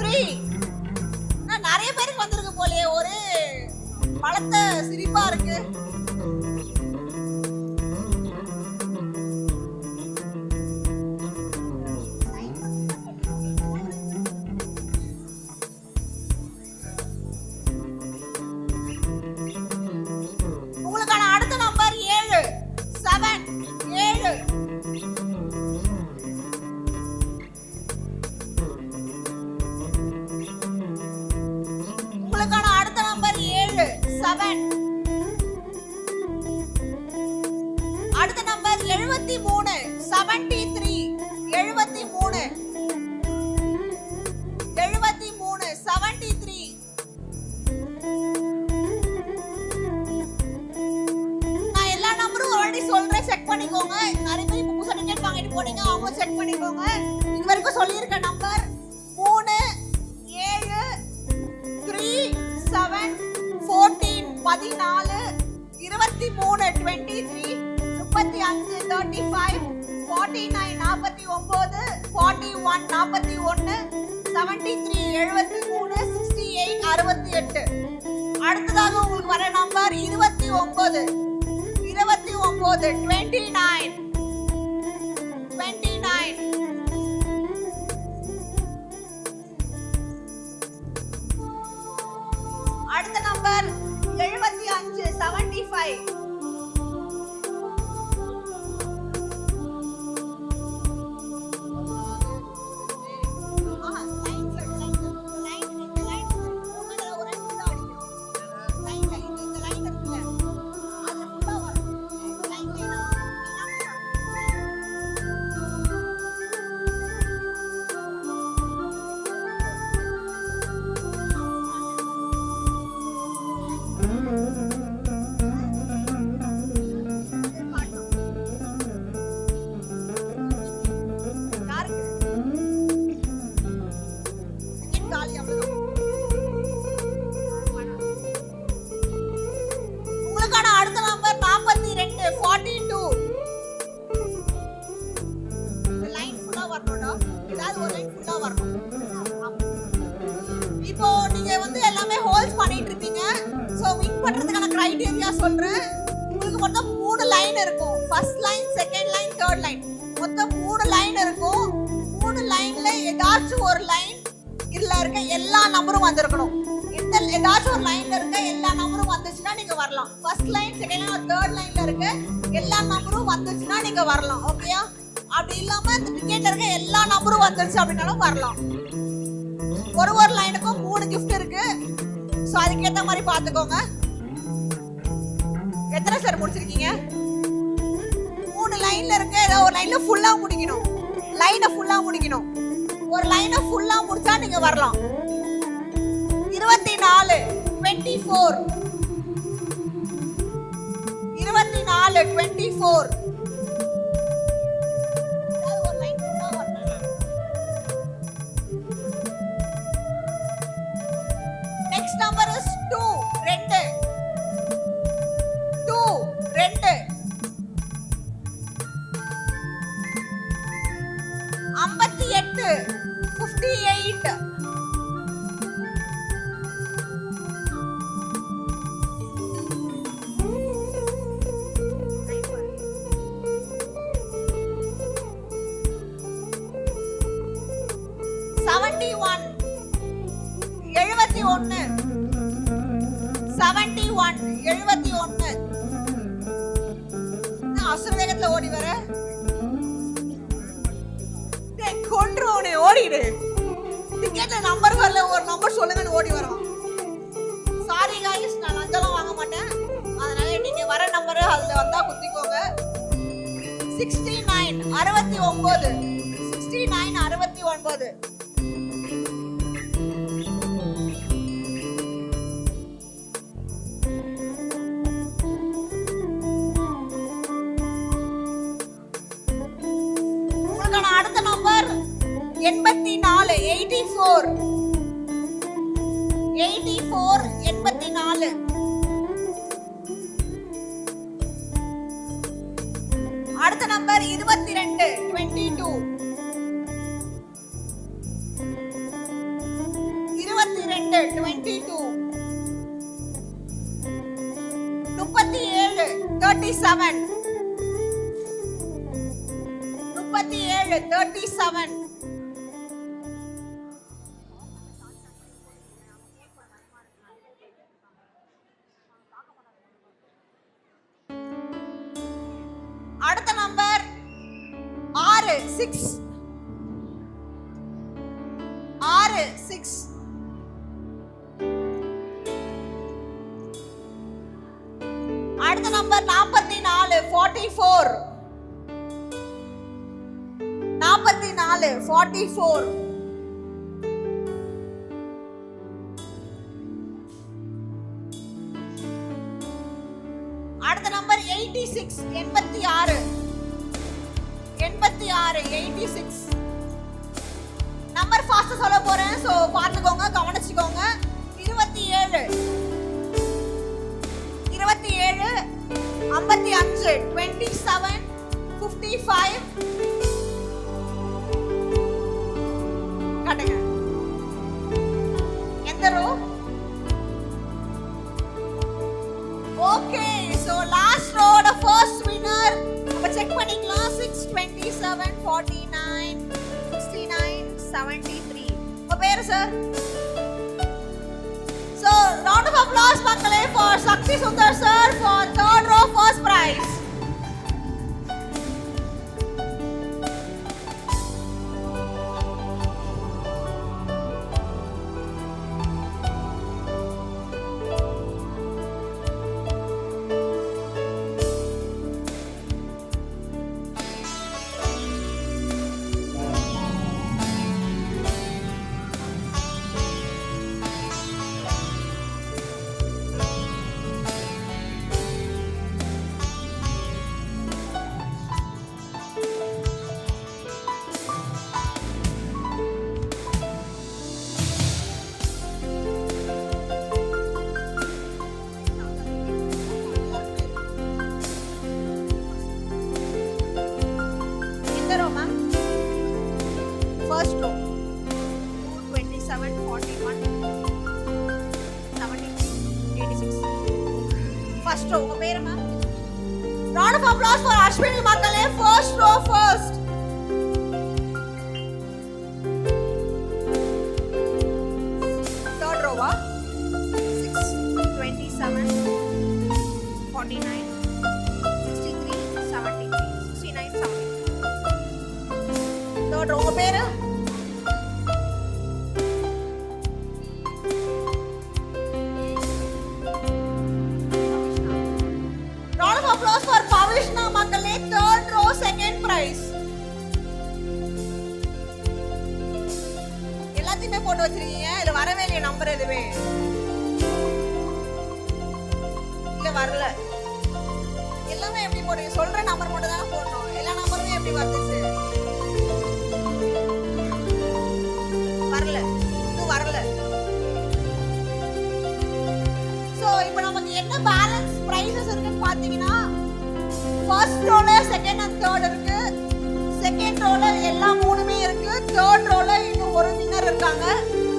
23. நிறைய பேருக்கு வந்திருக்கு போலயே, ஒரு பலத்த சிரிப்பா இருக்கு. உங்களுக்கான அடுத்த நம்பர் 7. 7. 7. உங்களுக்கான அடுத்த நம்பர் 7. 7. அடுத்த நம்பர் 73. 73. 73. 73. 73. நான் எல்லா நம்பரும் ஆல்ரெடி சொல்றேன், செக் பண்ணிக்கோங்க. நிறைய பேர் இப்போ புதுசா டிக்கெட் வாங்கிட்டு போனீங்க, அவங்க செக் பண்ணிக்கோங்க. இது வரைக்கும் சொல்லியிருக்க நம்பர் 3, 7, 3, 7, 14, 14, 23, 23, 35, 35, 49, 49, 41, 41, 73, 73, 68, 68. அடுத்ததாக உங்களுக்கு வர நம்பர் 29. 29, 29, 29. அடுத்த நம்பர் 75. 75. உங்களுக்கான அடுத்த நம்பர் 42. 42. லைன் ஃபுல்லா வரணும்டா, ஏதாவது ஒரு லைன் ஃபுல்லா வரணும். இப்போ நீங்க வந்து எல்லாமே ஹோல்ஸ் பண்ணிட்டு இருக்கீங்க. சோ வின் பண்றதுக்கான கிரைட்டீரியா சொல்றேன். உங்களுக்கு மொத்தம் 3 லைன் இருக்கும். First line, second line, third line. மொத்தம் 3 லைன் இருக்கும். 3 லைன்ல ஏதாச்சும் ஒரு லைன் இதுல இருக்க எல்லா நம்பரும் வந்திருக்கணும். இந்த ஏதாச்சும் ஒரு லைன்ல இருக்க எல்லா நம்பரும் வந்துச்சுன்னா நீங்க வரலாம். First line, second line, third லைன்ல இருக்க எல்லா நம்பரும் வந்துச்சுன்னா நீங்க வரலாம். ஓகேயா? அப்படி இல்லாம இந்த டிக்கெட்ல இருக்க எல்லா நம்பரும் வந்துருச்சு அப்படினாலும் வரலாம். ஒரு ஒரு லைனுக்கும் 3 gift இருக்கு. சோ அதுக்கு ஏத்த மாதிரி பாத்துக்கோங்க. எத்தனை சார் முடிச்சிருக்கீங்க? 3 லைன்ல இருக்க ஏதோ ஒரு லைன்ல ஃபுல்லா முடிக்கணும். லைனை ஃபுல்லா முடிக்கணும். ஒரு லைனை ஃபுல்லா முடிச்சா நீங்க வரலாம். 24, 24, 24, 24. ஒரு லைன் ஃபுல்லா வரணும். Next number is 2. 2. 2. 2. 58, 58. அசுர வேகத்துல ஓடி வர கொன்று ஓடிடு. டிக்கெட்ல நம்பர் வரல, ஒரு நம்பர் சொல்லுங்கன்னு ஓடி வரோம். சாரி காய்ஸ், நான் லஞ்சம்லாம் வாங்க மாட்டேன். அதனால நீங்க வர நம்பர் அதுல வந்தா குத்திக்கோங்க. 69, 69, 69, 69. அடுத்த நம்பர் 84, 84, 84, 84. அடுத்த நம்பர் 22, 22. 22. 37 37. 37 37. அடுத்த நம்பர் 6 6. 6 6. அடுத்த நம்பர் 44 44. 44 44. அடுத்த நம்பர் 86 86. 86 86. நம்பர் ஃபாஸ்டா சொல்ல போறேன், சோ பார்த்துக்கோங்க, கவனிச்சுக்கோங்க. 27 27 55 27 55. காட்டுங்க எந்த row. Okay, so last row the first winner நம்ம செக் பண்ணிக்கலாம். 6 27 49 69 73. உங்க பேரு sir? So round of applause மக்களே for Sakti Sundar sir for third row first prize. First row 27 41 73 86. First row உங்க பேரு ma'am? Round of applause for Ashwini மக்களே. First row first. Third row 6 27 49 63 73 69 70. Third row உங்க பேரு? Round of applause for Pavishna மக்களே. Third row second prize. எல்லாத்தையுமே போட்டு வச்சிருக்கீங்க. இதுல வரவே இல்லையா நம்பர் எதுவே? இல்ல வரல. எல்லாமே எப்படி போடுறீங்க? சொல்ற நம்பர் மட்டும் தானே போடணும். எல்லா நம்பருமே எப்படி வந்துச்சு? வரல, இன்னும் வரல. சோ இப்போ நமக்கு என்ன பேலன்ஸ் பிரைசஸ் இருக்குன்னு பாத்தீங்கன்னா, ஃபர்ஸ்ட் ரோல செகண்ட் அண்ட் தேர்ட் இருக்கு. செகண்ட் ரோல எல்லா மூணுமே இருக்கு. தேர்ட் ரோல இன்னும் ஒரு வின்னர் இருக்காங்க.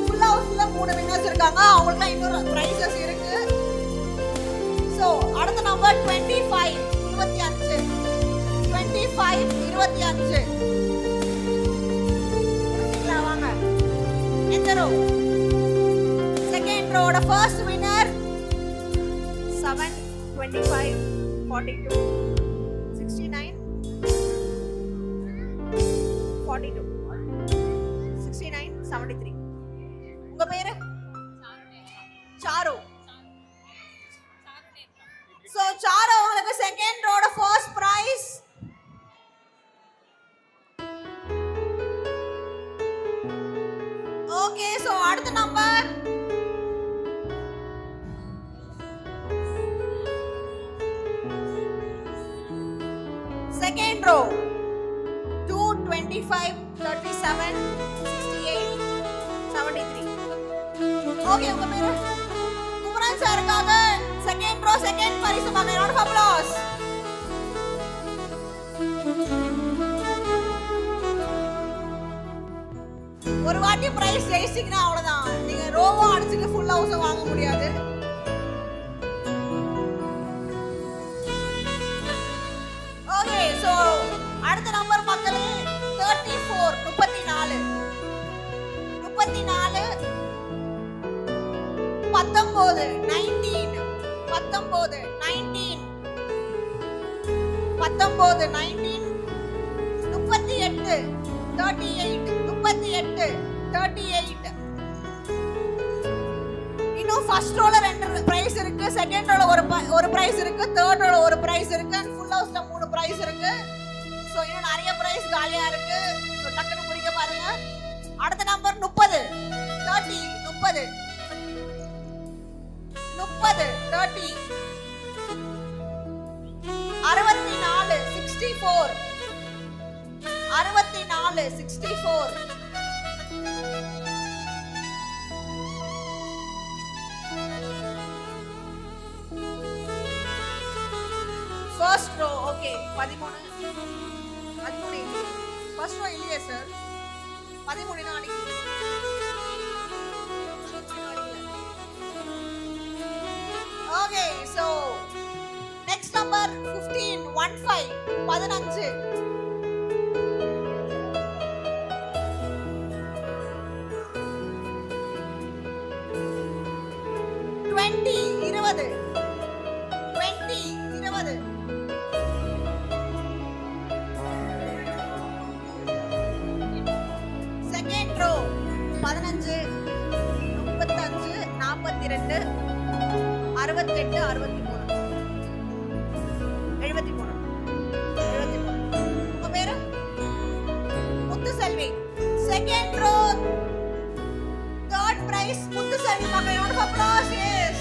ஃபுல் ஹவுஸ்ல 3 வின்னர்ஸ் இருக்காங்க. அவங்களுக்கு இன்னொரு பிரைசஸ் இருக்கு. சோ அடுத்த நம்பர் 25 25 25 25. வாங்க எந்த ரோ? செகண்ட் ரோட ஃபர்ஸ்ட் வின்னர் 7 25 42 69 42 69 73. உங்க பேரு? சாரு. சோ சாரு உங்களுக்கு செகண்ட் ரோட ஃபர்ஸ்ட் பிரைஸ். ஓகே, சோ அடுத்த நம்பர் second row 2 25 37 68 73. ஓகே, உங்க பேரு? குமரன் சாருக்காக செகண்ட் ரோ செகண்ட் பரிசு வாங்க. round of applause. ஒரு வாட்டி பிரைஸ் ஜெயிச்சிங்கன்னா அவ்வளவுதான். நீங்க ரோவும் அடிச்சுட்டு ஃபுல் ஹவுஸும் வாங்க முடியாது. ஓகே, சோ அடுத்த நம்பர் மக்களே 34 34 34 19 19 19 19 19 19 38 38 38. இன்னும் ஃபர்ஸ்ட் ரோல 2 பிரைஸ் இருக்கு, செகண்ட் ரோல ஒரு பிரைஸ் இருக்கு, தேர்ட் ரோல ஒரு பிரைஸ் இருக்கு, ஃபுல் ஹவுஸ்ல 3 பிரைஸ் இருக்கு. சோ இன்னும் நிறைய பிரைஸ் காலியா இருக்கு. சோ டக்குனு முடிக்க பாருங்க. அடுத்த number 30 30 30 30 30 64 64 64 64. First row okay 13 first row இல்லையே சார். 13 தான் அடிக்குது. Okay, so next number 15 15 20 20 20 20. Second row 15 35 42 68 63 73 73. உங்க பேரு Muthuselvi. Second row third prize Muthuselvi மக்கள். round of applause. Yes.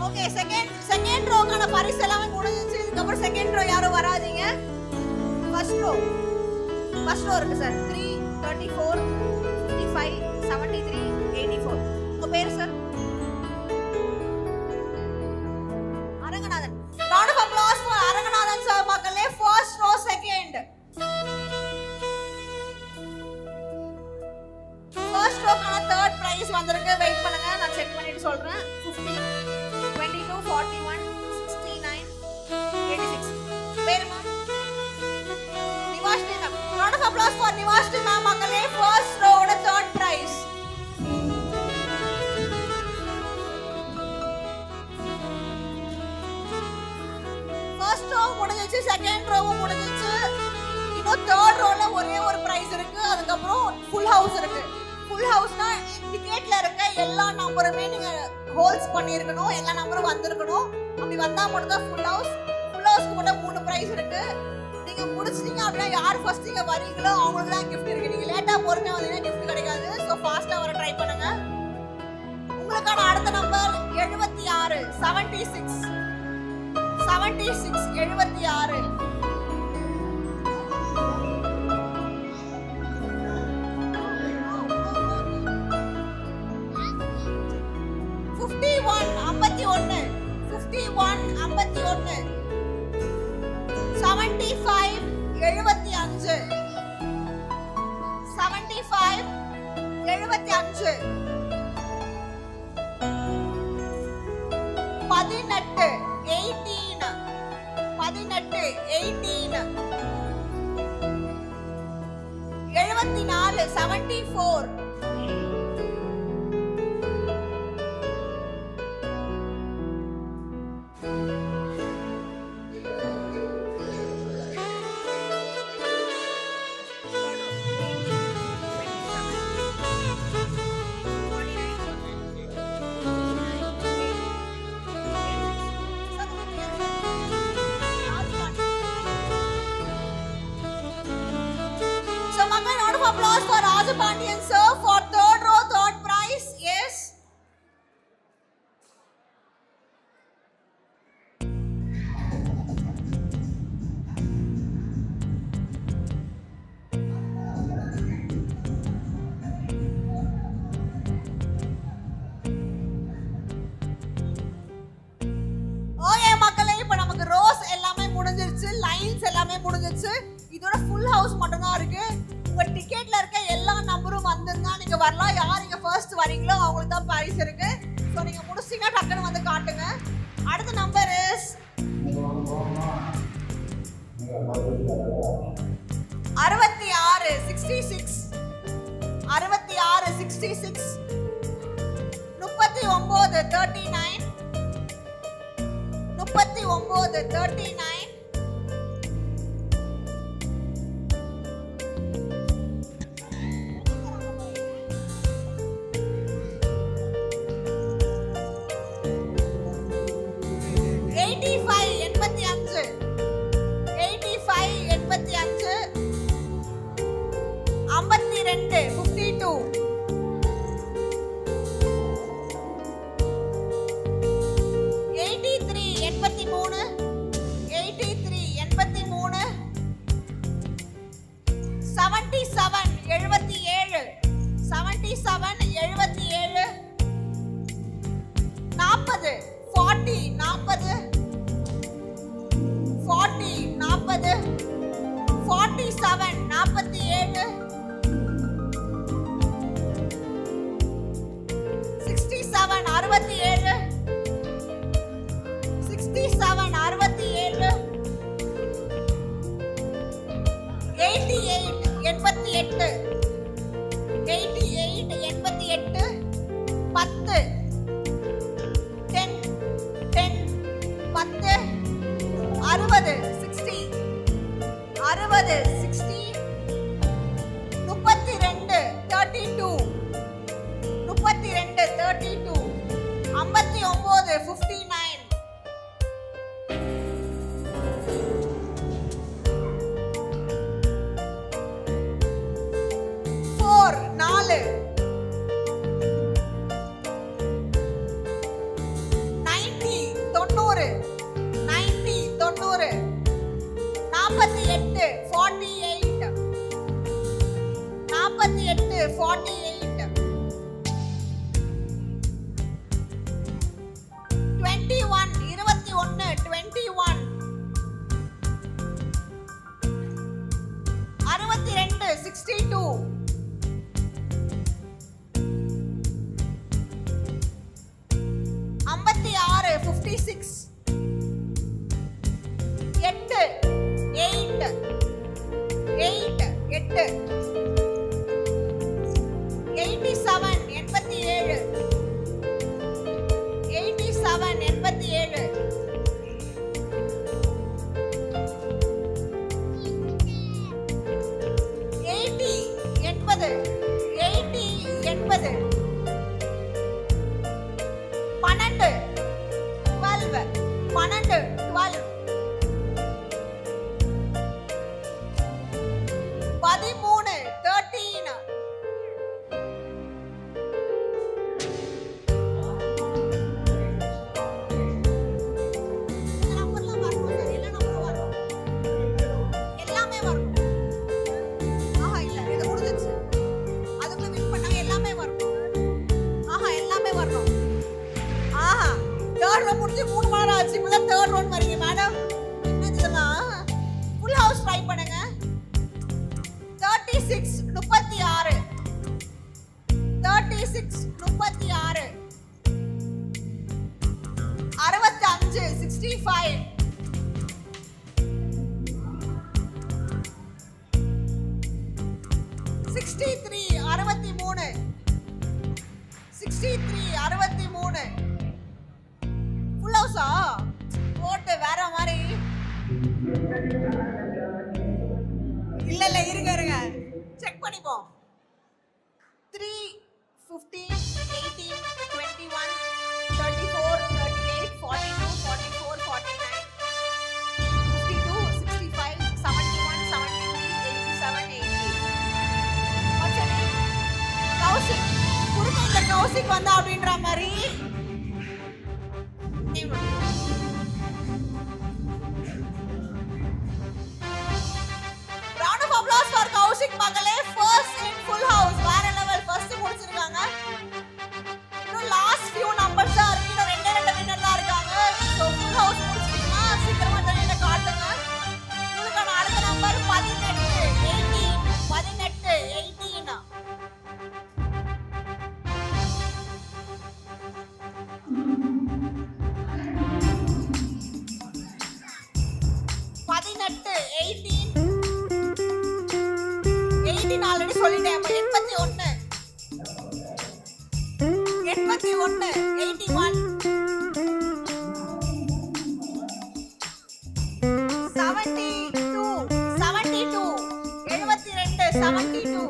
Okay, second ரோக்கான பரிசு எல்லாமே முடிஞ்சிச்சு. இதுக்கப்புறம் செகண்ட் ரோ யாரும் வராதீங்க. ஃபர்ஸ்ட் ரோ இருக்கு சார். 3 34 55 73 84. உங்க பேர் sir? Aranganathan. round of applause for Aranganathan sir மக்களே. First row second. ஃபர்ஸ்ட் ரோக்கான தேர்ட் பிரைஸ் வந்திருக்கு. வெயிட் பண்ணுங்க, நான் செக் பண்ணிட்டு சொல்றேன். 15 22 41 69 86. பேருமா? Nivashini ma'am. round of applause for Nivashini ma'am மக்களே. ஃபர்ஸ்ட் ரோட தேர்ட் பிரைஸ். ஃபர்ஸ்ட் ரோ முடிஞ்சிச்சு, செகண்ட் ரோவும் முடிஞ்சிச்சு. இன்னும் தேர்ட் ரோல ஒரே ஒரு பிரைஸ் இருக்கு. அதுக்கப்புறம் ஃபுல் ஹவுஸ் இருக்கு. ஃபுல் ஹவுஸ்னா டிக்கெட்ல இருக்க எல்லா நம்பருமே நீங்க ஹோல்ஸ் பண்ணியிருக்கணும், எல்லா நம்பரும் வந்திருக்கணும். அப்படி வந்தா மட்டும் தான் ஃபுல் ஹவுஸ். ஃபுல் ஹவுஸ்க்கு மட்டும் 3 பிரைஸ் இருக்கு. நீங்க முடிச்சிட்டீங்க அப்படின்னா யார் ஃபர்ஸ்ட் நீங்க வரீங்களோ அவங்களுக்கு தான் கிஃப்ட் இருக்கு. நீங்க லேட்டா பொறுமையா வந்தீங்கன்னா கிஃப்ட் கிடைக்காது. ஸோ ஃபாஸ்டா வர ட்ரை பண்ணுங்க. உங்களுக்கான அடுத்த number 76 76 76 76. 51 51 51 75 75 75 75. 18 18 18 18. 74 74. 'Round of applause for Rajapandian sir for third row, third prize. Yes. Okay மக்களே, இப்போ நமக்கு ரோஸ் எல்லாமே முடிஞ்சிருச்சு, லைன்ஸ் எல்லாமே முடிஞ்சிருச்சு. இதோட ஃபுல் ஹவுஸ் மட்டும் தான் இருக்கு. உங்க டிக்கெட்ல இருக்க எல்லா நம்பரும் வந்திருந்தா நீங்க வரலாம். யார் இங்க ஃபர்ஸ்ட் வரீங்களோ அவங்களுக்கு தான் பிரைஸ் இருக்கு. ஸோ நீங்க முடிச்சிங்க டக்குன்னு வந்து காட்டுங்க. அடுத்த நம்பர் இஸ் 66 66 66 66 39 39 39 39 85 85 52 52 83 83 83 83 77 77 77 77 40 40 40 40 40 47 47 67 67 67 67 88 88 88 88 10 10 10 10 60 60 60 60 32 32 32 32 59 59 4 4 90 90 90 90 48 48 48 48 21 21 21 62 62 56 8 8 8 8 87 87 87 87 80 80 80 80 12 12 12 12 13 13 எல்லாமே வரும். ஆஹா இல்ல இது முடிஞ்சிச்சு. அதுக்குள்ள வின் பண்ணாங்க எல்லாமே வரும். ஆஹா எல்லாமே வரணும். ஆஹா தேர்ட் ரவுண்ட் முடிஞ்சு 3 மணி நேரம் ஆச்சு. இப்பதான் தேர்ட் ரவுண்ட் வரீங்க மேடம். என்னதுலாம் ஃபுல் ஹவுஸ் ட்ரை பண்ணுங்க. 36 36 36 35 65 65 63 63 63 63 ஃபுல் ஹவுஸா போட்டு வேற மாதிரி இல்ல இல்ல இருங்க இருங்க செக் பண்ணிப்போம். 3 15 18 21 34 38 42 44 49 52 65 71 73 87 80 மச்சனே கௌசிக் குறுக்கையில கௌசிக் வந்தா அப்படின்ற மாதிரி round of applause for Kaushik மகளே. first in full house வேற லெவல் ஃபர்ஸ்ட் முடிச்சிருக்காங்க. இன்னும் லாஸ்ட் few numbers தான் இருக்கு. இன்னும் ரெண்டு வின்னர் தான் இருக்காங்க. so full house முடிச்சிட்டீங்கன்னா சீக்கிரமா தெரியல காட்டுங்க. உங்களுக்கான அடுத்த நம்பர் 18 18 ஆல்ரெடி சொல்லிட்டேன். அப்ப 81 81 81 72 72 72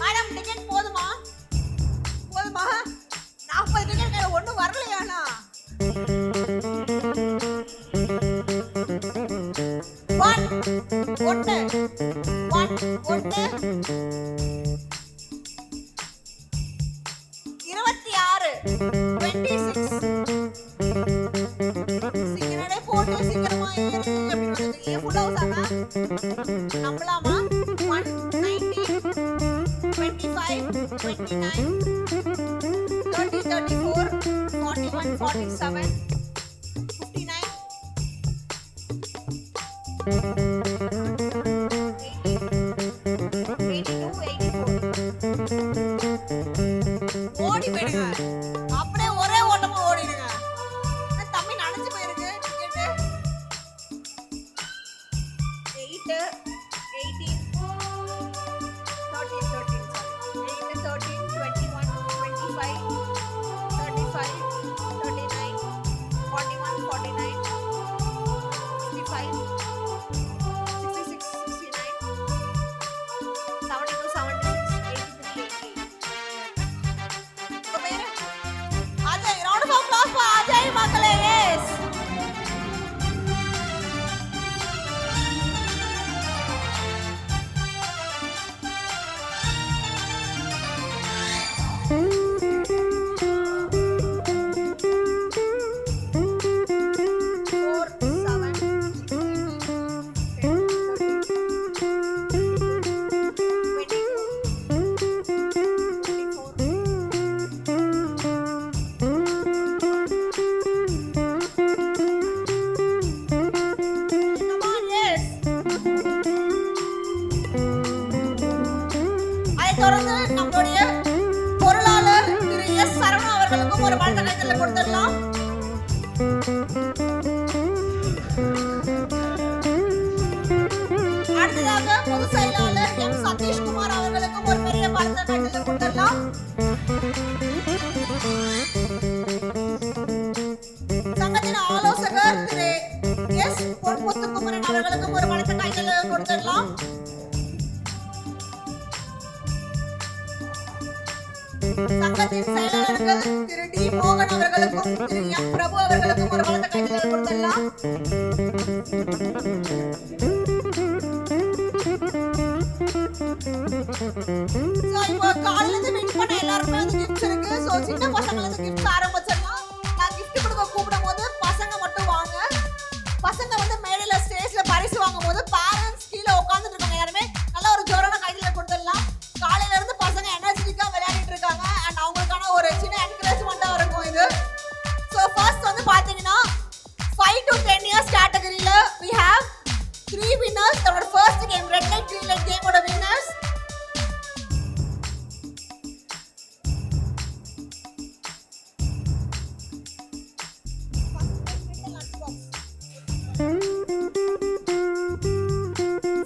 மேடம் டிக்கெட் போதுமா 40 டிக்கெட் ஒன்றும் வரலையாண்ணா? ஒன்று 26 26 சீக்கிரமே போட்டு சீக்கிரமா ஏறு அப்படின்னு வந்துட்டீங்க. ஃபுல் ஹவுஸ் ஆனா நம்பலாமா? 119 25 29 30 34 41 47 59 ஓடி போயிடுங்க. அப்படியே ஒரே ஓட்டமா ஓடிடுங்க. தம்பி நனைஞ்சு போயிருக்கு டிக்கெட்டு. 8 18 13 13 21 25 35 39 41 49 65 66 69 72 76 83 88 உங்க பேரு? Ajay. Round of applause for Ajay மக்களே. எஸ். தொடர்ந்து நம்மளுடைய பொருளாளர் திரு எஸ் சரவணா அவர்களுக்கும் ஒரு வாழ்த்து கைத்தறலை கொடுத்துடலாம். அடுத்ததாக பொதுச் செயலாளர் எம் சதீஷ்குமார் அவர்களுக்கும் ஒரு பெரிய வாழ்த்து கைத்தறலை கொடுத்துடலாம். சங்கத்தின் ஆலோசகர் திரு எஸ் பொன்முத்துக்குமரன் அவர்களுக்கும் ஒரு வாழ்த்து கைத்தறலை கொடுத்துடலாம். சங்கத்தின் செயலாளர்கள் திரு டி மோகன் அவர்களுக்கும் திரு எம் பிரபு அவர்களுக்கும் ஒரு வாழ்த்து கைத்தறலை கொடுத்துடலாம். இப்போ காலையில இருந்து வெயிட் பண்ண எல்லாருமே வந்து கிஃப்ட்ஸ் இருக்கு. சோ சின்ன பசங்களுக்கு கிஃப்ட்ஸ் ஆரம்பிச்சிடலாம். நான் கிஃப்ட் கொடுக்க கூப்பிடும் போது பசங்க மட்டும் வாங்க. பசங்க வந்து மேடையில ஸ்டேஜ்ல பரிசு வாங்கும் போது பேரண்ட்ஸ் கீழே உட்கார்ந்துட்டு இருக்காங்க. யாருமே நல்ல ஒரு ஜோரான கைத்தறலை கொடுத்துடலாம். காலையில இருந்து பசங்க எனர்ஜெட்டிக்கா விளையாடிட்டு இருக்காங்க. அண்ட் அவங்களுக்கான ஒரு சின்ன என்கரேஜ்மெண்டா இருக்கும் இது. சோ ஃபர்ஸ்ட் வந்து பாத்தீங்கன்னா 5 to 10 years கேட்டகரியில we have 3 winners. our first game red light green light game ஓட winners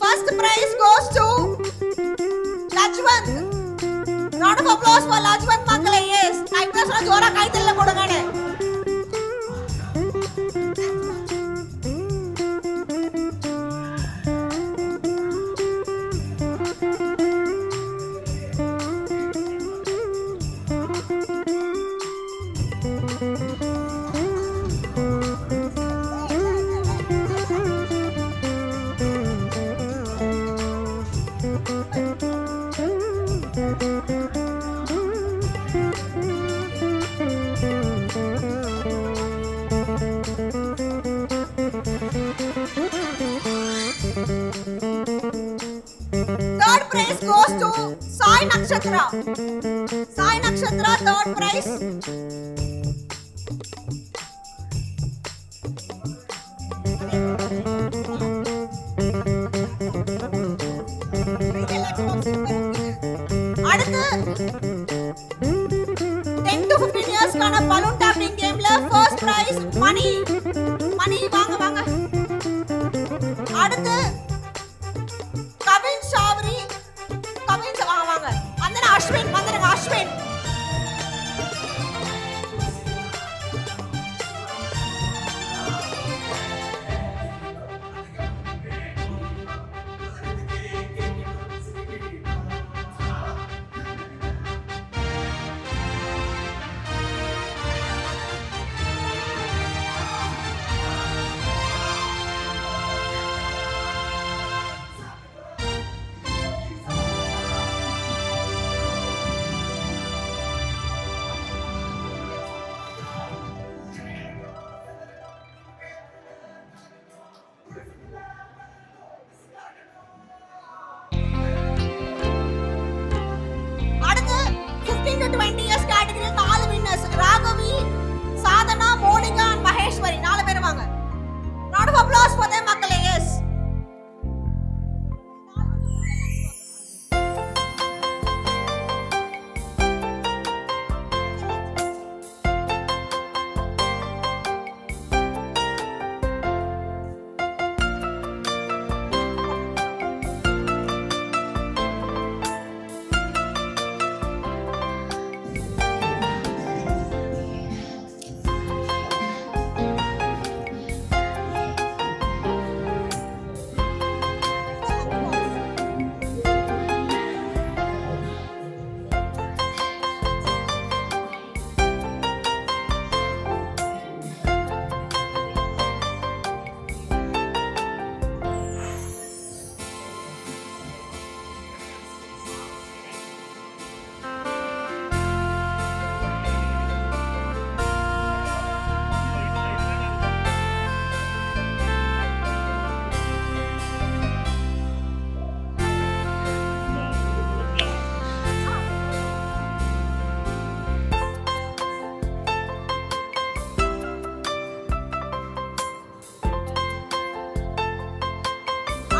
first prize goes to Lajwant. round of applause for Lajwant மக்களே. yes நான் இப்ப சொன்ன ஜோரா கைத்தறலை கொடுங்கனே. Third prize goes to Sai Nakshatra. Sai Nakshatra, third prize. அடுத்து 10 to 15 years கான balloon tapping gameல first prize money. money வாங்க வாங்க. அடுத்து கவின் ஷாவரி applause for them மக்களே. Yes.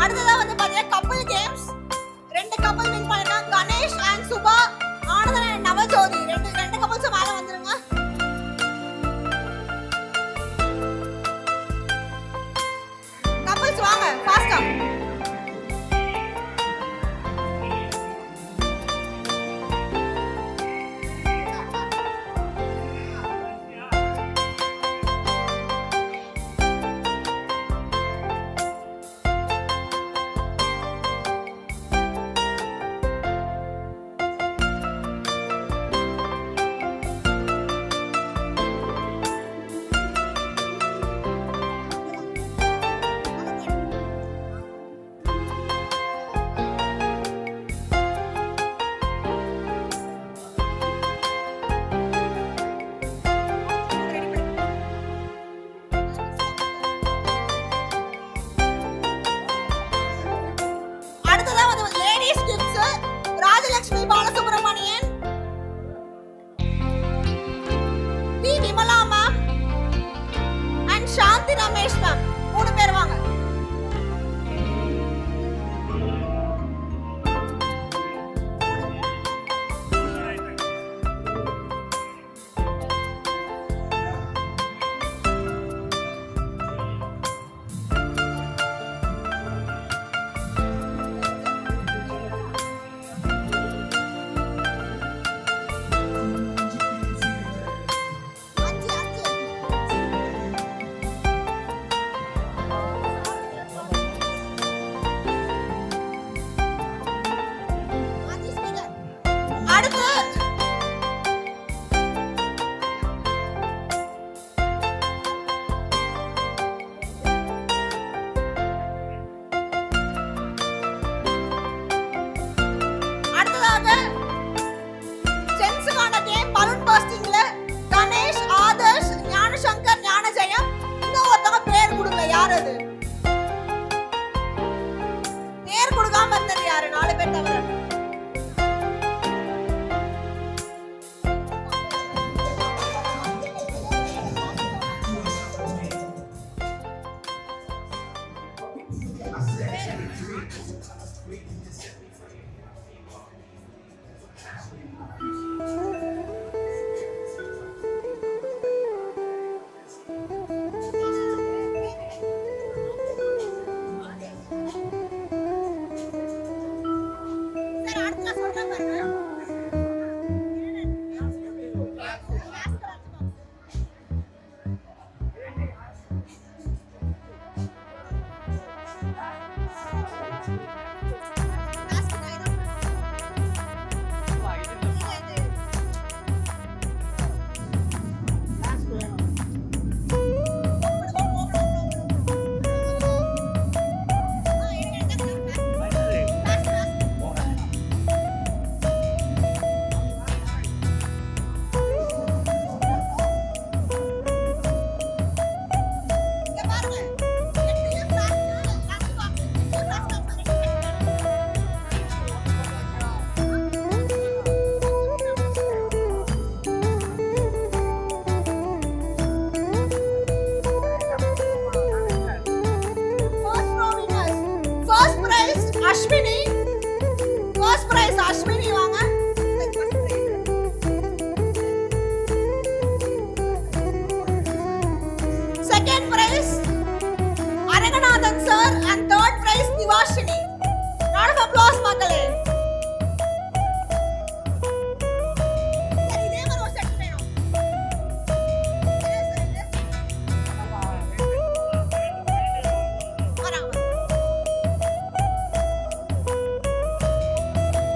அடுத்ததா வந்து பாத்தீங்கன்னா கப்பல் கேம்ஸ். 2 கப்பல் வின் பண்ணிருக்காங்க. Ganesh and Subha, Anandan and Navajothi. ரெண்டு கப்பல்ஸ் மேல வந்துருங்க. கப்பல்ஸ் வாங்க ஃபாஸ்டா. அடுத்ததா வந்து ladies kids. Rajalakshmi Balasubramanian, V Vimala ma'am and Shanthi Ramesh ma'am. 3 பேர் வாங்க. அடுத்து அடுத்ததாக ஜென்ஸுக்கான கேம் பலூன் பர்ஸ்டிங்ல கணேஷ், ஆதர்ஷ், ஞானசங்கர், ஞானஜெயம். இன்னும் ஒருத்தவங்க பேர் கொடுங்க. யார் அது? பேர் கொடுக்காம இருந்தது யாரு? 4 பேர் தவிர. சார் அடுத்து நான் சொல்றேன் பாருங்க. இங்க பாருங்க. 8 left, last பாருங்க. அஸ்வினி. ஃபர்ஸ்ட் பிரைஸ் அஸ்வினி வாங்க. Second prize Aranganathan sir and third prize Divashini. round of applause மக்களே. இதே மாதிரி ஒரு செட் வேணும்.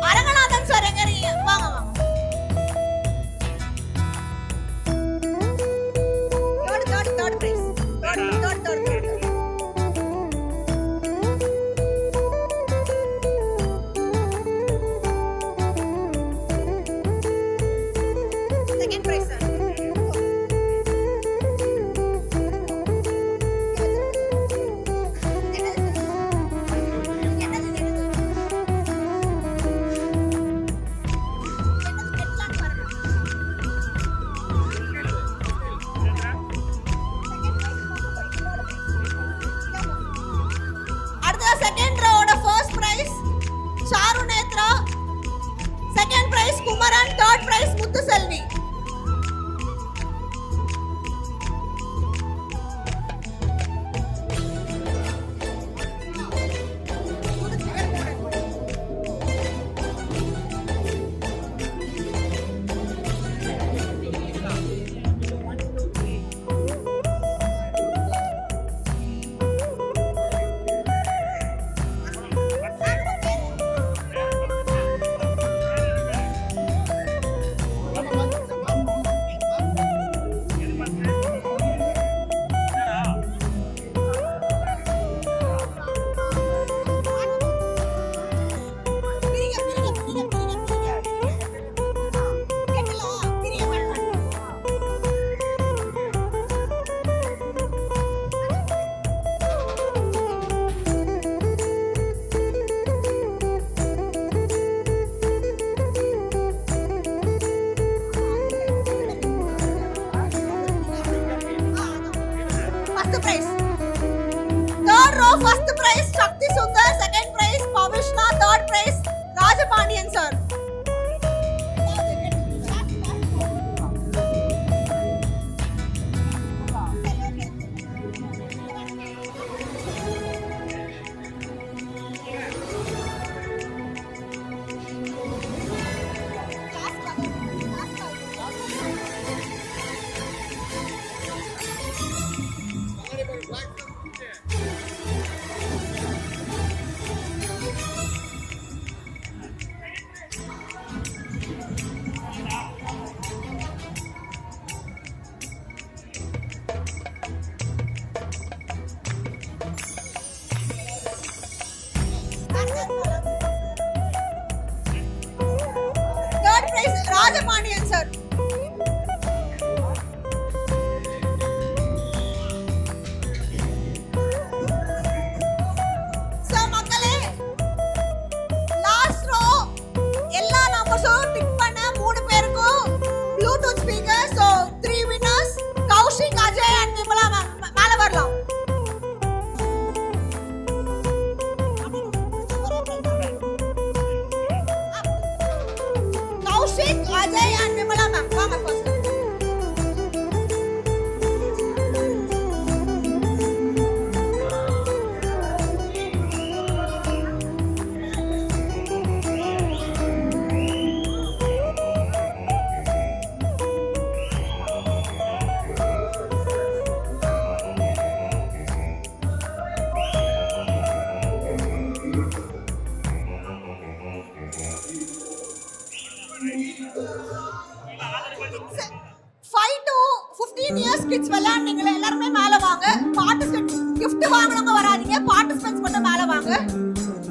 அரங்கநாதன் சார் எங்க இருக்கீங்க? வாங்க வாங்க. Third prize. Third. Second prize, sir. அடுத்த second round first prize Charu Nethra, second prize Kumaran, third prize Muthuselvi. First prize. Third row first prize Shakti Sundar, second prize Pavishna, third prize Rajapandian sir. Third prize Rajapandian sir. So மக்களே last row எல்லா நம்பர்ஸும் tick பண்ண மூணு பேருக்கும் bluetooth speaker. So 3 winners Kaushik, Ajay and Vimala மேல வரலாம். Kaushik, Ajay and Vimala ma'am வாங்க first. Five to 15 years kids விளையாடுறீங்களே எல்லாருமே மேல வாங்க. பார்ட்டிசிபேட் gift வாங்குறவங்க வராதீங்க, பார்ட்டிசிபென்ட்ஸ் மட்டும் மேல வாங்க.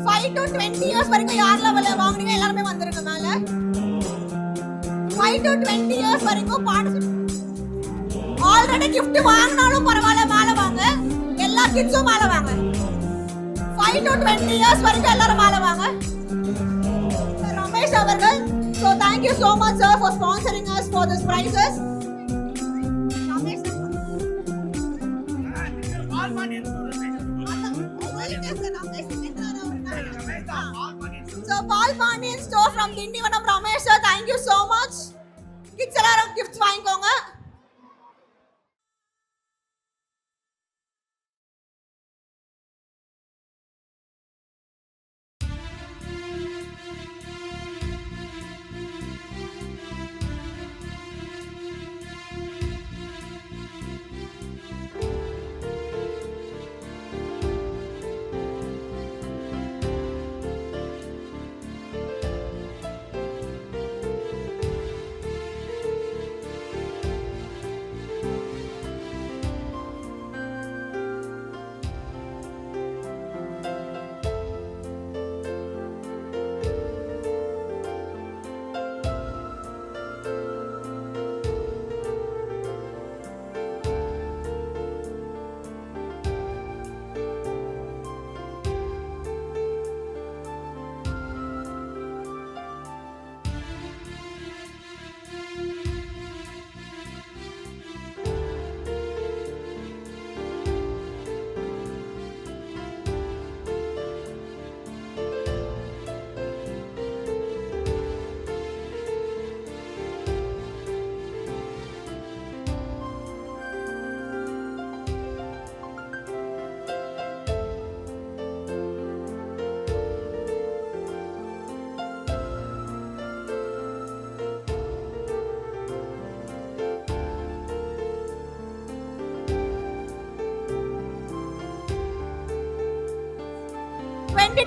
5 to 20 years வரைக்கும் யாரெல்லாம் வாங்குறீங்க எல்லாருமே வந்துருங்க மேல. 5 to 20 years வரைக்கும் பார்ட்டிசிபேட். ஆல்ரெடி gift வாங்குனாலும் பரவாயில்ல மேல வாங்க. எல்லா கிட்ஸும் மேல வாங்க. 5 to 20 years வரைக்கும் எல்லாரும் மேல வாங்க. ரமேஷ் அவர்கள், so thank you so much sir for sponsoring us for this prizes. Ramesh all money So Paul Pandian store from Dindivanam Ramesh sir, thank you so much. Kids எல்லாரும் gifts வாங்கிக்கோங்க.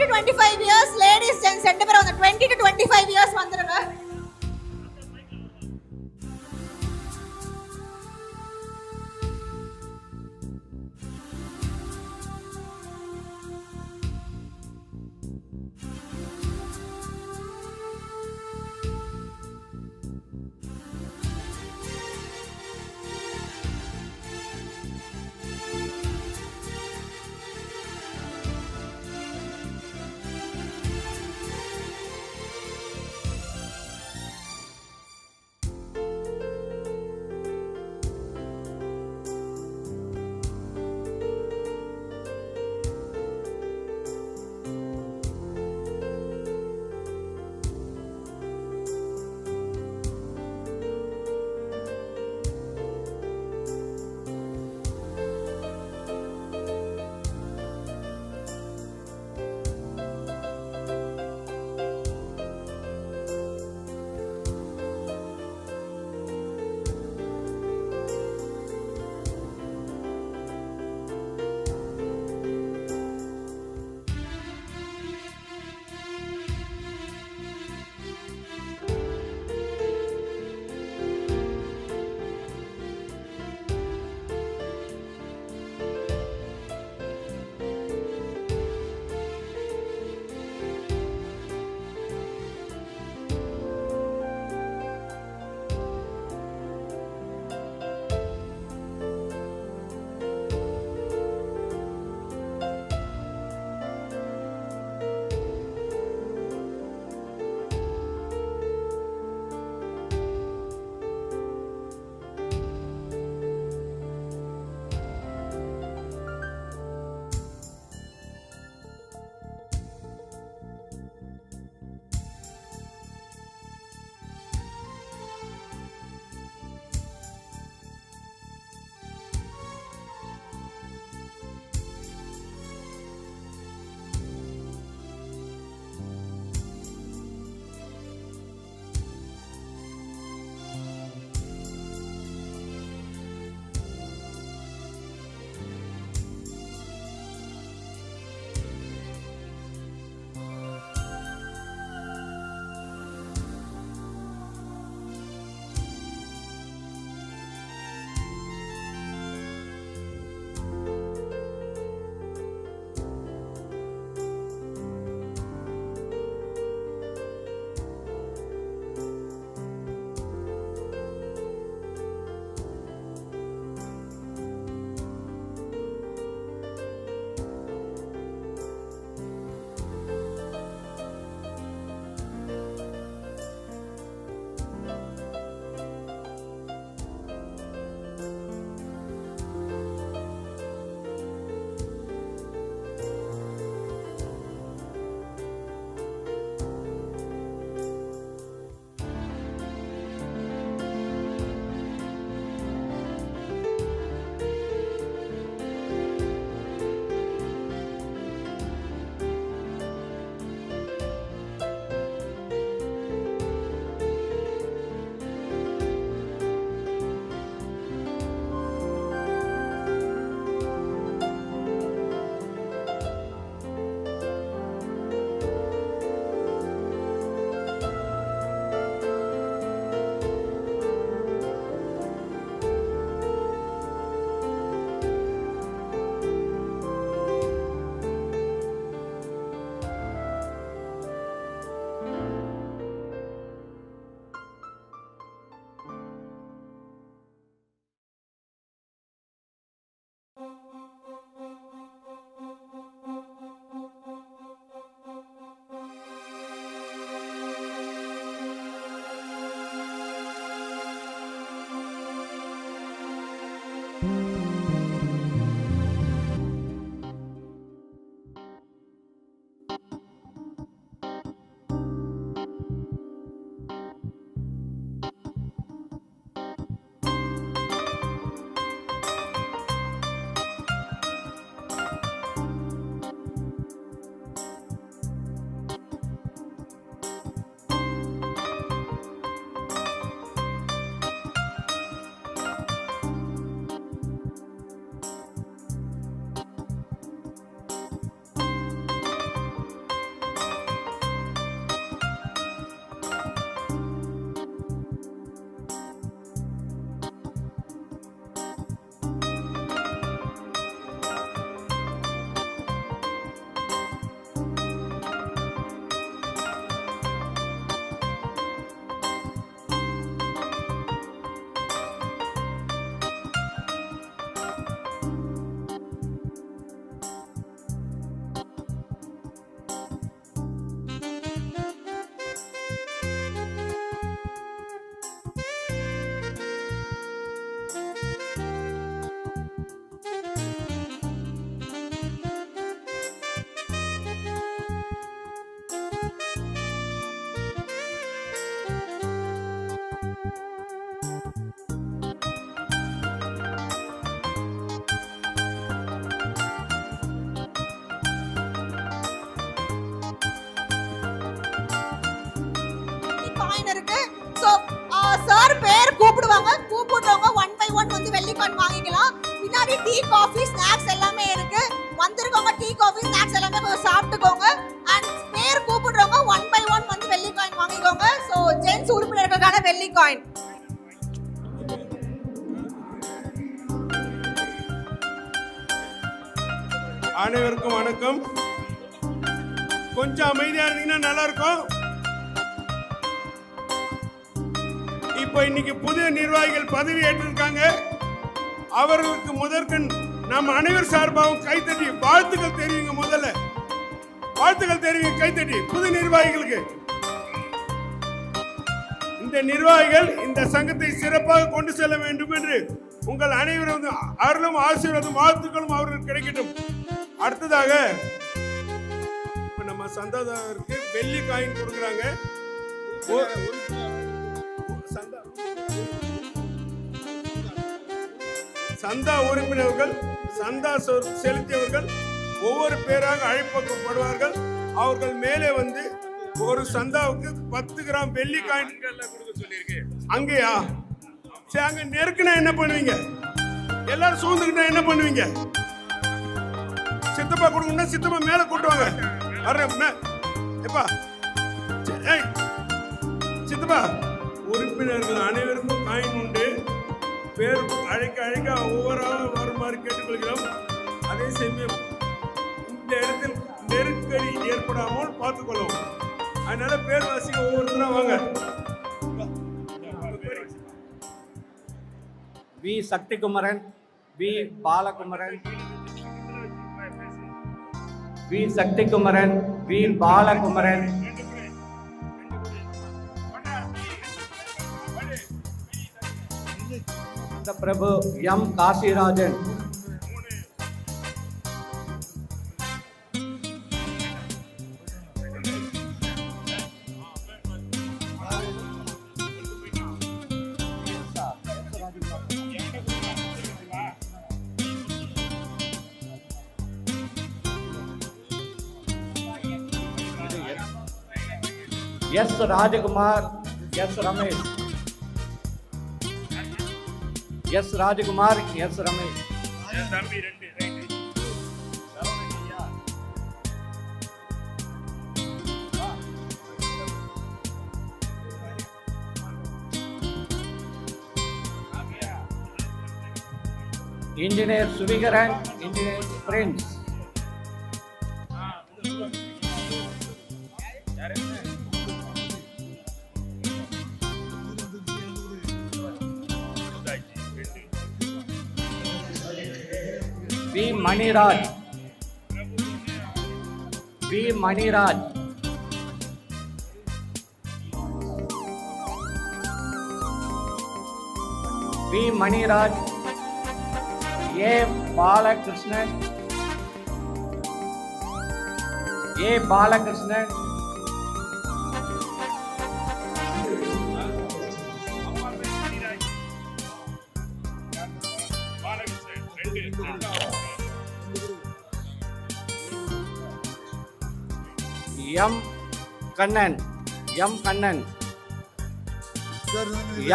to 25 years ladies gents ரெண்டு பேரும் வந்து 20 to 25 years வந்துருங்க. Coin இருக்கு. So sir பேர் கூப்பிடுவாங்க, கூப்பிடுறவங்க 1 by 1 வந்து வெள்ளி காயின் வாங்கிக்கலாம். பின்னாடி டீ காஃபி ஸ்நாக்ஸ் எல்லாமே இருக்கு. வந்திருக்கவங்க டீ காஃபி ஸ்நாக்ஸ் எல்லாமே கொஞ்சம் சாப்பிட்டுக்கோங்க. அண்ட் பேர் கூப்பிடுறவங்க 1 by 1 வந்து வெள்ளி காயின் வாங்கிக்கோங்க. சோ ஜென்ஸ் உறுப்பினர்களுக்கான வெள்ளி காயின். அனைவருக்கும் வணக்கம். கொஞ்சம் அமைதியா இருந்தீங்கன்னா நல்லா இருக்கும். இப்ப இன்னைக்கு புதிய நிர்வாகிகள் பதவி ஏற்றிருக்காங்க. அவர்களுக்கு முதற்கண் நம்ம அனைவர் சார்பாகவும் கைத்தட்டி வாழ்த்துக்கள் தெரிவிங்க. முதல்ல வாழ்த்துக்கள் தெரிவிங்க கைத்தட்டி புது நிர்வாகிகளுக்கு. இந்த நிர்வாகிகள் இந்த சங்கத்தை சிறப்பாக கொண்டு செல்ல வேண்டும் என்று உங்கள் அனைவரும் அருளும் ஆசீர்வாதம் வாழ்த்துக்களும் அவர்களுக்கு கிடைக்கட்டும். அடுத்ததாக இப்ப நம்ம சந்தாதாரருக்கு வெள்ளி காயின் கொடுக்குறாங்க. சந்தா உறுப்பினர்கள் சந்தா செலுத்தியவர்கள் ஒவ்வொரு பேராக அழைக்கப்படுவார்கள். அவர்கள் மேலே வந்து ஒரு சந்தாவுக்கு 10 கிராம் வெள்ளி காயின் கொடுக்க சொல்லியிருக்கு. அங்கேயா சரி, அங்க நெருக்குனா என்ன பண்ணுவீங்க? எல்லாரும் சூழ்ந்துக்கிட்டா என்ன பண்ணுவீங்க? சித்தப்பா கொடுக்கணும்னா சித்தப்பா மேல கூட்டுவாங்க. சித்தப்பா உறுப்பினர்கள் அனைவருக்கும் காயின் உண்டு. பேர் அழைக்க அழைக்க ஒவ்வொரு வருமாறு கேட்டுக்கொள்கிறோம். அதே சமயம் இந்த இடத்தில் நெருக்கடி ஏற்படாமல் பார்த்துக்கொள்ளும். அதனால பேர் வாசிக்க ஒவ்வொருத்தரா வாங்க. V Sakthikumaran, V Balakumaran, V Sakthikumaran, V Balakumaran, Prabhu M Kasirajan, S Rajakumar, S Ramesh, S Rajakumar, S Ramesh, engineer Suvigaran, engineer Prince, V Maniraj, V Maniraj, V Maniraj, A Balakrishnan, A Balakrishnan, M Kannan, M Kannan,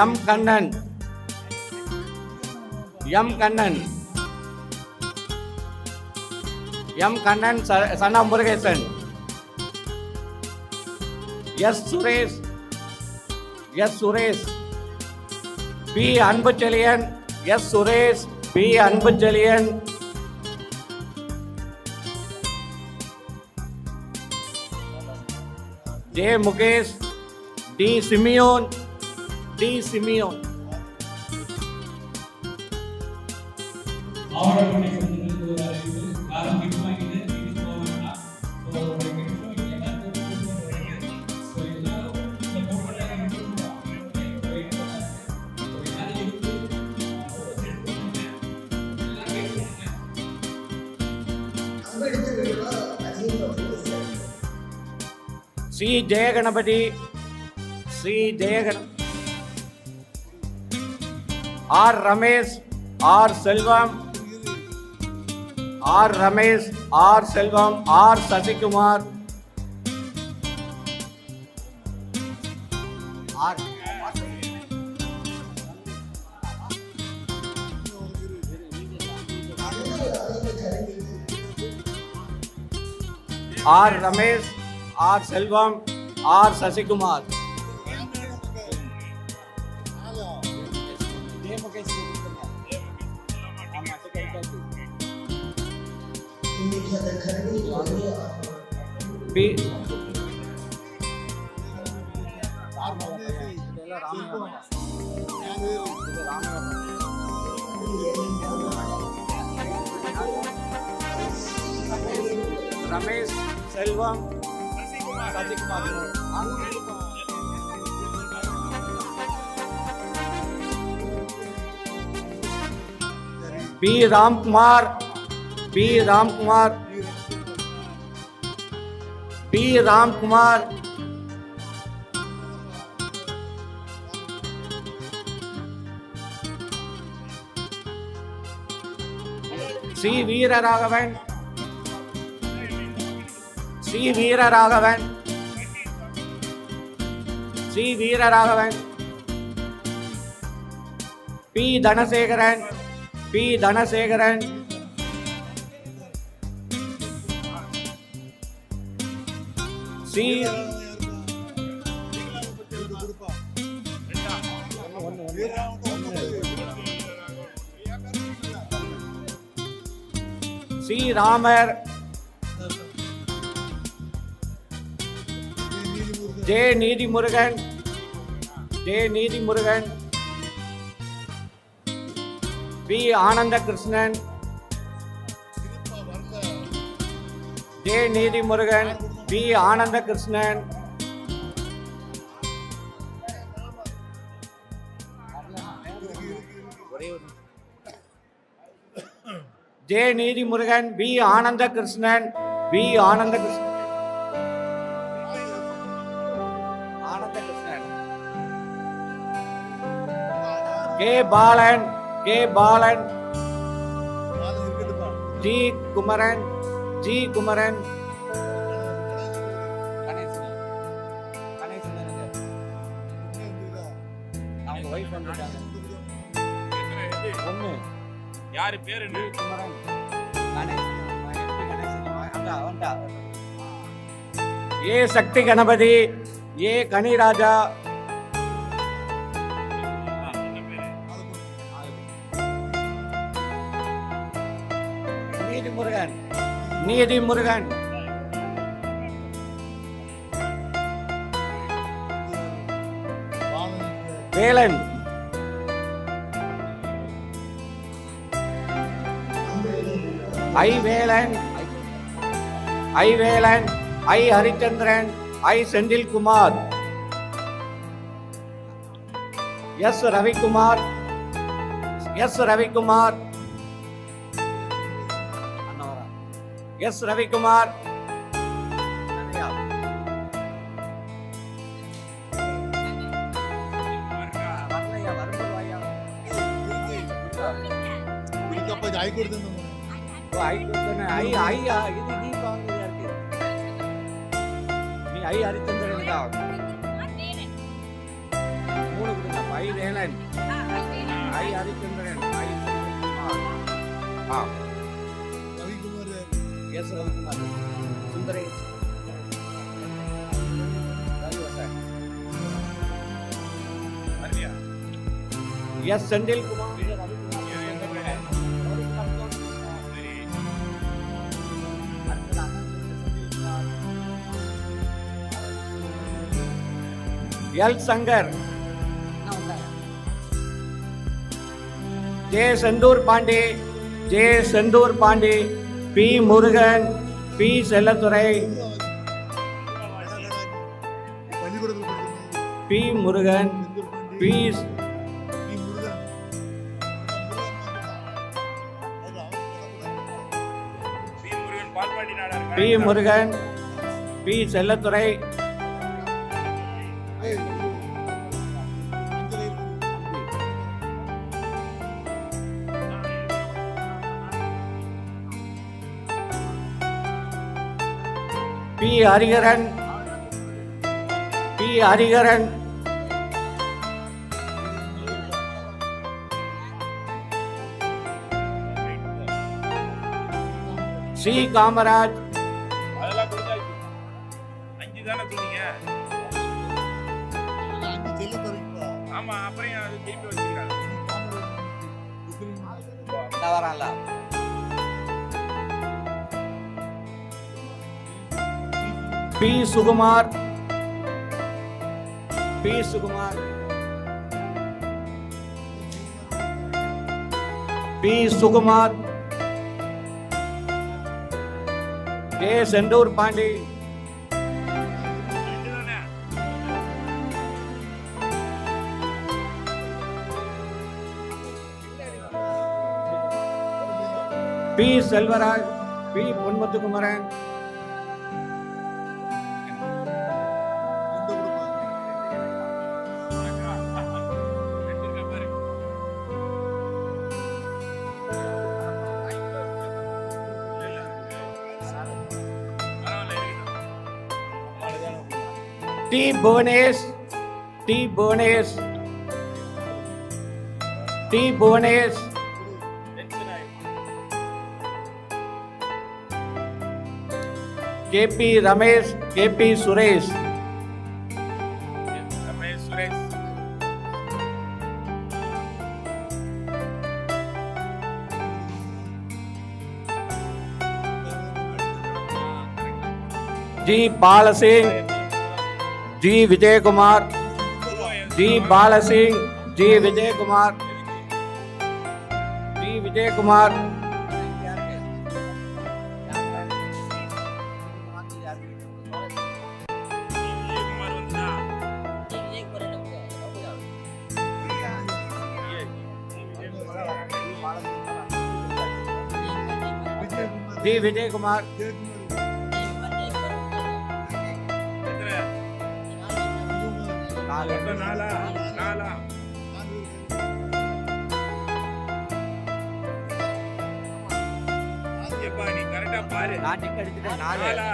M Kannan, M Kannan, M Kannan, Channa Murugesan, S Suresh, S Suresh, P Anbuchezhiyan, S Suresh, P Anbuchezhiyan, J Mukesh, D Simeon, D Simeon. C Jayaganapathi, C Jayagana, R Ramesh, R Selvam, R Ramesh, R Selvam, R Sasikumar, R Ramesh, R Selvam, R Sasikumar. B Ramesh, Selvam, Sasikumar. B Ramkumar, B Ramkumar, B Ramkumar. C Veeraraghavan, C Veeraraghavan, C Veeraraghavan. P Dhanasegaran, P Dhanasegaran. C C Ramer, J Nidhi Murugan, J Nidhi Murugan. B Ananda Krishnan, J Nidhi Murugan, B Ananda Krishnan. J Nidhi Murugan, B Ananda Krishnan, B Ananda Krishnan. Ananda Krishnan. K Balan, K Balan. G Kumaran, G Kumaran. அவங்க wife வந்துட்டாங்க. ஒண்ணு யாரு பேரு என்ன? குமரன் ஏ சக்தி கணபதி, ஏ கனிராஜா. Neethi Murugan, Neethi Murugan. Velan, I Velan, I Velan, I Harichandran, I Senthilkumar. S Ravikumar, S Ravikumar, S Ravikumar. I Harichandran தான். மூணு கொடுங்க. I Velan, I Harichandran, I Senthilkumar. S Ravikumar, Sundaresh, S Senthilkumar. L Shankar, J Senthur Pandi, J Senthur Pandi. P Murugan, P Chellathurai, P Murugan, P P Murugan, P Chellathurai. P Harikaran, P Harikaran, C Kamaraj, அதெல்லாம் கொடுத்தாச்சு. 5 தானே சொன்னீங்க. ஆமா, அப்புறம் ஏன் அது திருப்பி வச்சிருக்காங்க? P Sukumar, P Sukumar, P Sukumar, J Senthur Pandi, P Selvaraj, P Ponmuthukumaran, D Bhuvanesh, D Bhuvanesh, D Bhuvanesh, KP Ramesh, KP Suresh, Ramesh Suresh, G Balasingh, G Vijayakumar, G Balasingh, G Vijayakumar, G Vijayakumar, G Vijayakumar, நாலா எப்பா நீ கரெக்டா பாரு. நான் டிக் அடிச்சிட்டேன். நாலு நாலா?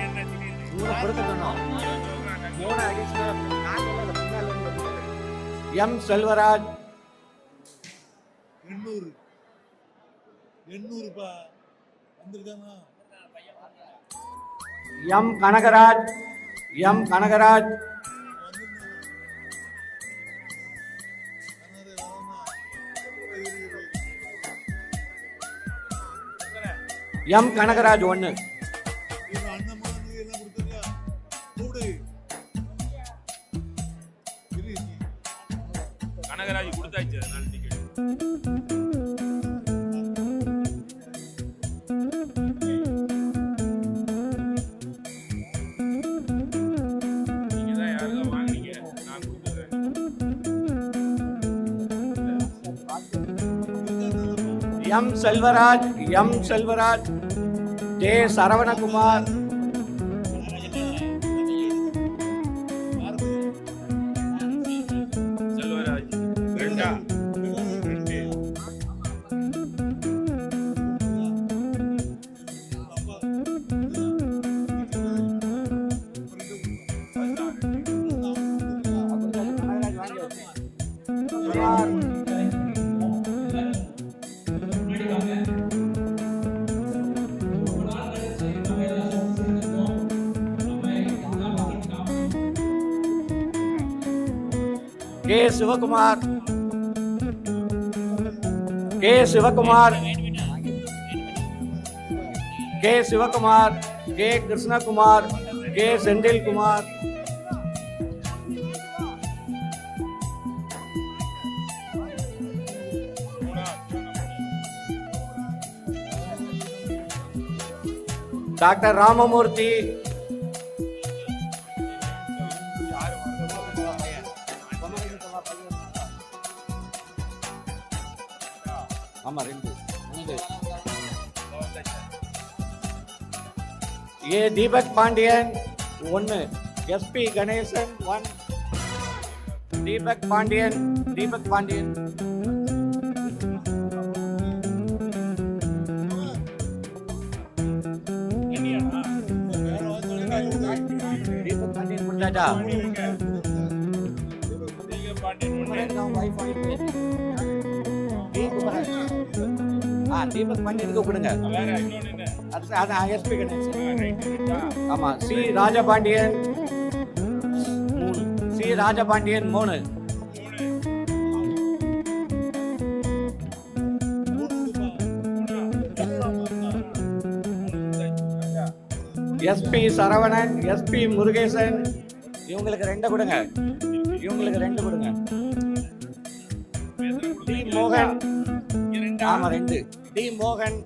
என்ன மூணு பொறுத்துக்கணும். மூணு அடிஷனல் எம் செல்வராஜ், 800 வந்திருக்கானா? M Kanagaraj, M Kanagaraj, M Kanagaraj 1, Kanagaraj கொடுத்தாச்சு. அதனால டிக்கெட் நீங்க தான் யாருக்கும் வாங்குனீங்க, நான் கொடுத்துறேன். M Selvaraj, M Selvaraj, J Saravanakumar, Selvaraj 2. K Sivakumar, K Sivakumar, K Sivakumar, K Krishnakumar, K Senthilkumar, doctor Ramamoorthy, ஆமா 2 ஏ தீபக் பாண்டியன் 1, எஸ்பி கணேசன் 1, தீபக் பாண்டியன், தீபக் பாண்டியன், தீபக் பாண்டியன் முடிஞ்சாச்சா? தீபக் பாண்டியனுக்கு கொடுங்க. அதான் எஸ்பி கணேசன். ஆமா, C Rajapandian 3. C Rajapandian 3. SP Saravanan, SP Murugesan, இவங்களுக்கு 2 கொடுங்க. இவங்களுக்கு 2 கொடுங்க. டி மோகன், ஆமா 2. டி மோகன்,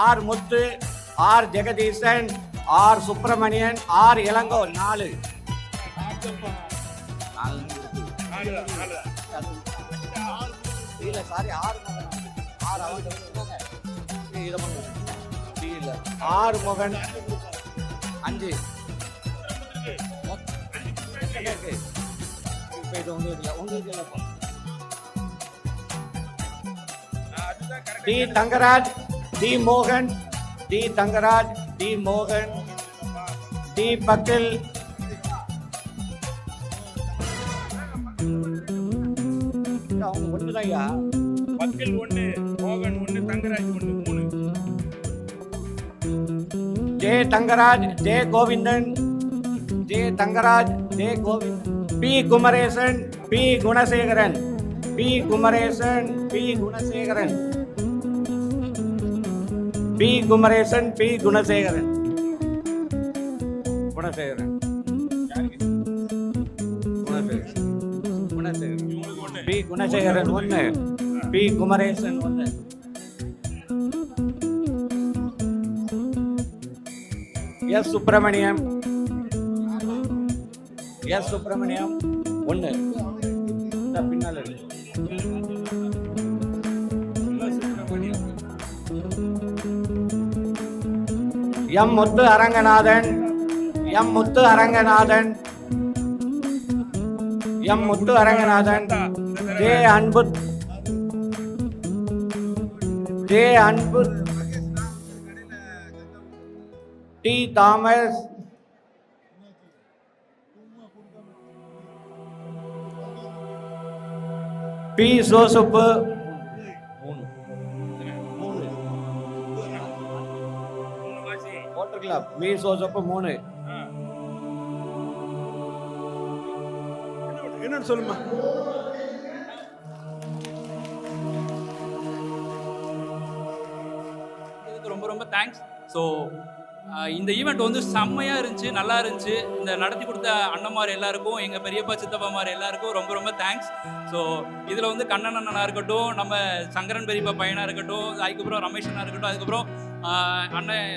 ஆர் முத்து, R Jagadeesan, R Subramanian, R Ilango 4. இல்ல சாரி, ஆர் மோகன் 5. டி தங்கராஜ், டி மோகன், டி தங்கராஜ், டி மோகன், டி பக்கில், அவங்க ஒண்ணுதான்யா. பக்கில் 1, மோகன் 1, Thangaraj 1, 3. J Thangaraj, J Govindan, J Thangaraj, J Govindan, B Kumaresan, B Gunasekaran, B Kumaresan, B Gunasekaran, B Kumaresan, B Gunasekaran, Gunasekaran, Gunasekaran, B Gunasekaran 1, B Kumaresan 1. S Subramaniam, S Subramaniam 1. பின்னால் எம் முத்து அரங்கநாதன், எம் முத்து அரங்கநாதன், எம் முத்து அரங்கநாதன், ஜே அன்பு, ஜே அன்பு, டி தாமஸ், பி சோசுப்பு 3. பி சோசுப்பு 3. என்னன்னு சொல்லுமா? ரொம்ப ரொம்ப தேங்க்ஸ். ஸோ இந்த ஈவெண்ட் வந்து செம்மையாக இருந்துச்சு, நல்லா இருந்துச்சு. இந்த நடத்தி கொடுத்த அண்ணன்மார் எல்லாருக்கும், எங்கள் பெரியப்பா சித்தப்பாமார் எல்லாருக்கும் ரொம்ப ரொம்ப தேங்க்ஸ். ஸோ இதில் வந்து கண்ணன் அண்ணனாக இருக்கட்டும், நம்ம சங்கரன் பெரியப்பா பையனாக இருக்கட்டும், அதுக்கப்புறம் ரமேஷ் அண்ணா இருக்கட்டும், அதுக்கப்புறம் அண்ணன்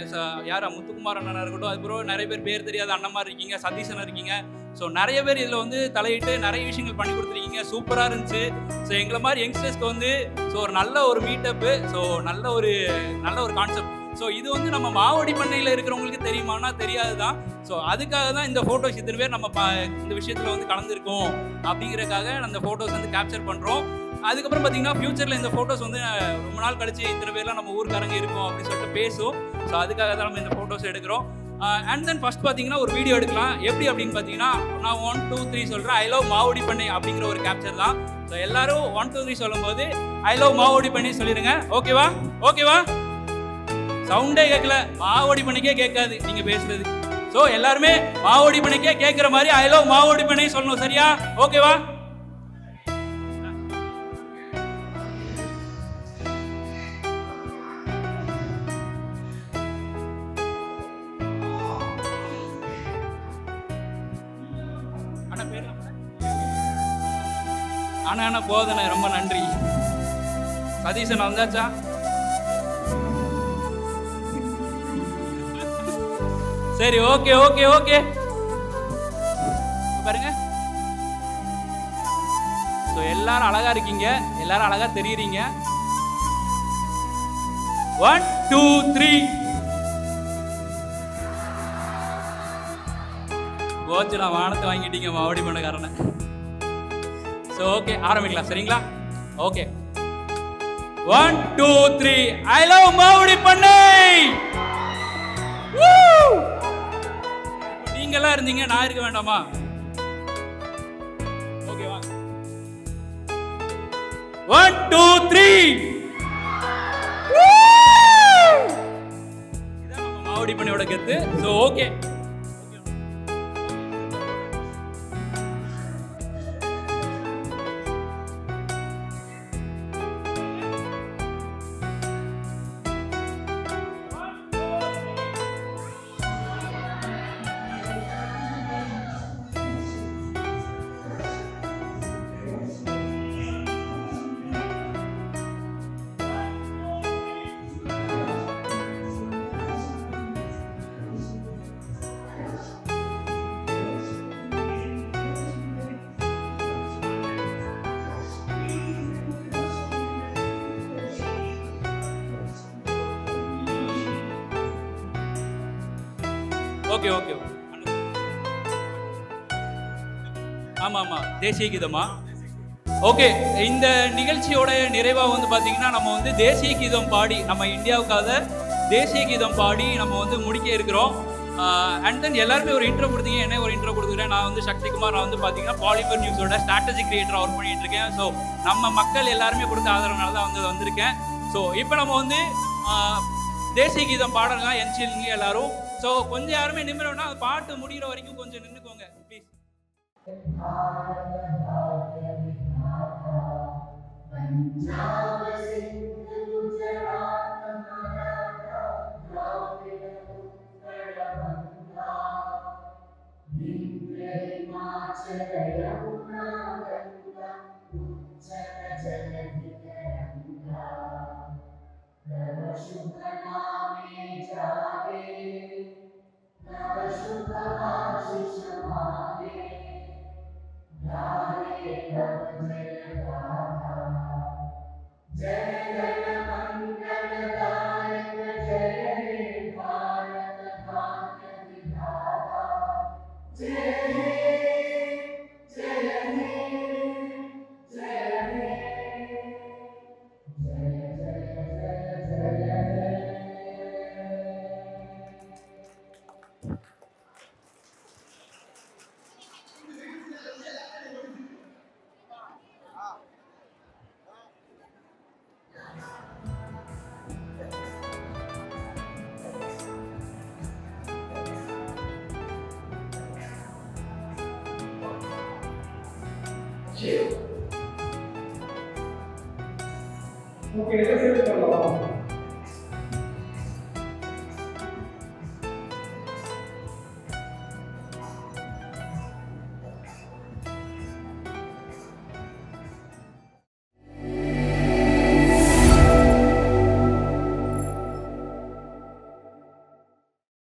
யாரா முத்துக்குமார் அண்ணனாக இருக்கட்டும், அதுக்கப்புறம் நிறைய பேர் தெரியாத அண்ணன்மார் இருக்கீங்க, சதீஷ் அண்ணா இருக்கீங்க. ஸோ நிறைய பேர் இதில் வந்து தலையிட்டு நிறைய விஷயங்கள் பண்ணி கொடுத்துருக்கீங்க. சூப்பராக இருந்துச்சு. ஸோ எங்களை மாதிரி யங்ஸ்டர்ஸ்க்கு வந்து ஸோ ஒரு நல்ல ஒரு மீட்டப்பு, ஸோ நல்ல ஒரு கான்செப்ட். ஸோ இது வந்து நம்ம மாவடி பண்ணையில் இருக்கிறவங்களுக்கு தெரியுமானா தெரியாது தான். ஸோ அதுக்காக தான் இந்த ஃபோட்டோஸ் இத்தனை பேர் நம்ம இந்த விஷயத்தில் வந்து கலந்துருக்கோம் அப்படிங்கிறதுக்காக அந்த ஃபோட்டோஸ் வந்து கேப்சர் பண்ணுறோம். அதுக்கப்புறம் பார்த்தீங்கன்னா ஃபியூச்சரில் இந்த ஃபோட்டோஸ் வந்து ரொம்ப நாள் கழிச்சு இத்தனை பேர்லாம் நம்ம ஊருக்காரங்க இருக்கோம் அப்படின்னு சொல்லிட்டு பேசும். ஸோ அதுக்காக தான் நம்ம இந்த ஃபோட்டோஸ் எடுக்கிறோம். அண்ட் தென் ஃபர்ஸ்ட் பார்த்தீங்கன்னா ஒரு வீடியோ எடுக்கலாம். எப்படி அப்படின்னு பார்த்தீங்கன்னா நான் 1 2 3 சொல்கிறேன். ஐ லவ் மாவடி பண்ணை அப்படிங்கிற ஒரு கேப்சர் தான். ஸோ எல்லாரும் 1 2 3 சொல்லும்போது ஐ லவ் மாவடி பண்ணை சொல்லிடுங்க. ஓகேவா? ஓகேவா? சவுண்டே கேட்கல, மாவோடி பண்ணிக்கே கேட்காது நீங்க பேசுறது. ஸோ எல்லாருமே மாவோடி பண்ணிக்கே கேட்குற மாதிரி ஐ லவ் மாவோடி பண்ணி சொல்லணும். சரியா? ஓகேவா? அண்ணா போதனை ரொம்ப நன்றி. சதீஷன் வந்தாச்சா? சரி, ஓகே ஓகே ஓகே பாருங்க. ஸோ எல்லாரும் அழகா இருக்கீங்க, எல்லாரும் அழகா தெரியுறீங்க. 1 2 3 கோச்சுனா வானத்தை வாங்கிட்டீங்க மாவடி பண்ணக்காரனை. ஸோ ஓகே ஆரம்பிக்கலாம். சரிங்களா? ஓகே 1 2 3 ஐ லவ் மாவடி பண்ணை. நீங்கெல்லாம் இருந்தீங்க, நான் இருக்க வேண்டாமா? ஓகேவா? 1 2 3. இதான் நம்ம மாவடி பணியோட கெத்து. So okay, okay okay. ஆமாம் ஆமாம், தேசிய கீதமா? ஓகே, இந்த நிகழ்ச்சியோட நிறைவாக வந்து பார்த்தீங்கன்னா நம்ம வந்து தேசிய கீதம் பாடி நம்ம இந்தியாவுக்காக தேசிய கீதம் பாடி நம்ம வந்து முடிக்க இருக்கிறோம். அண்ட் தென் எல்லாருமே ஒரு இன்ட்ரோ கொடுத்தீங்க, என்ன ஒரு இன்ட்ரோ கொடுத்துக்கிறேன். நான் வந்து சக்திகுமார், நான் வந்து பார்த்தீங்கன்னா பாலிமர் நியூஸோட ஸ்ட்ராட்டஜி கிரியேட்டராக ஒர்க் பண்ணிட்டு இருக்கேன். ஸோ நம்ம மக்கள் எல்லாருமே கொடுத்த ஆதரவுனால தான் வந்து வந்திருக்கேன். ஸோ இப்போ நம்ம வந்து தேசிய கீதம் பாடலாம் என்சில்ங்க எல்லாரும். ஸோ கொஞ்சம் யாருமே நிமிரோன்னா அது பாட்டு முடிகிற வரைக்கும் கொஞ்சம் நின்றுக்கோங்க ப்ளீஸ். ஓகே,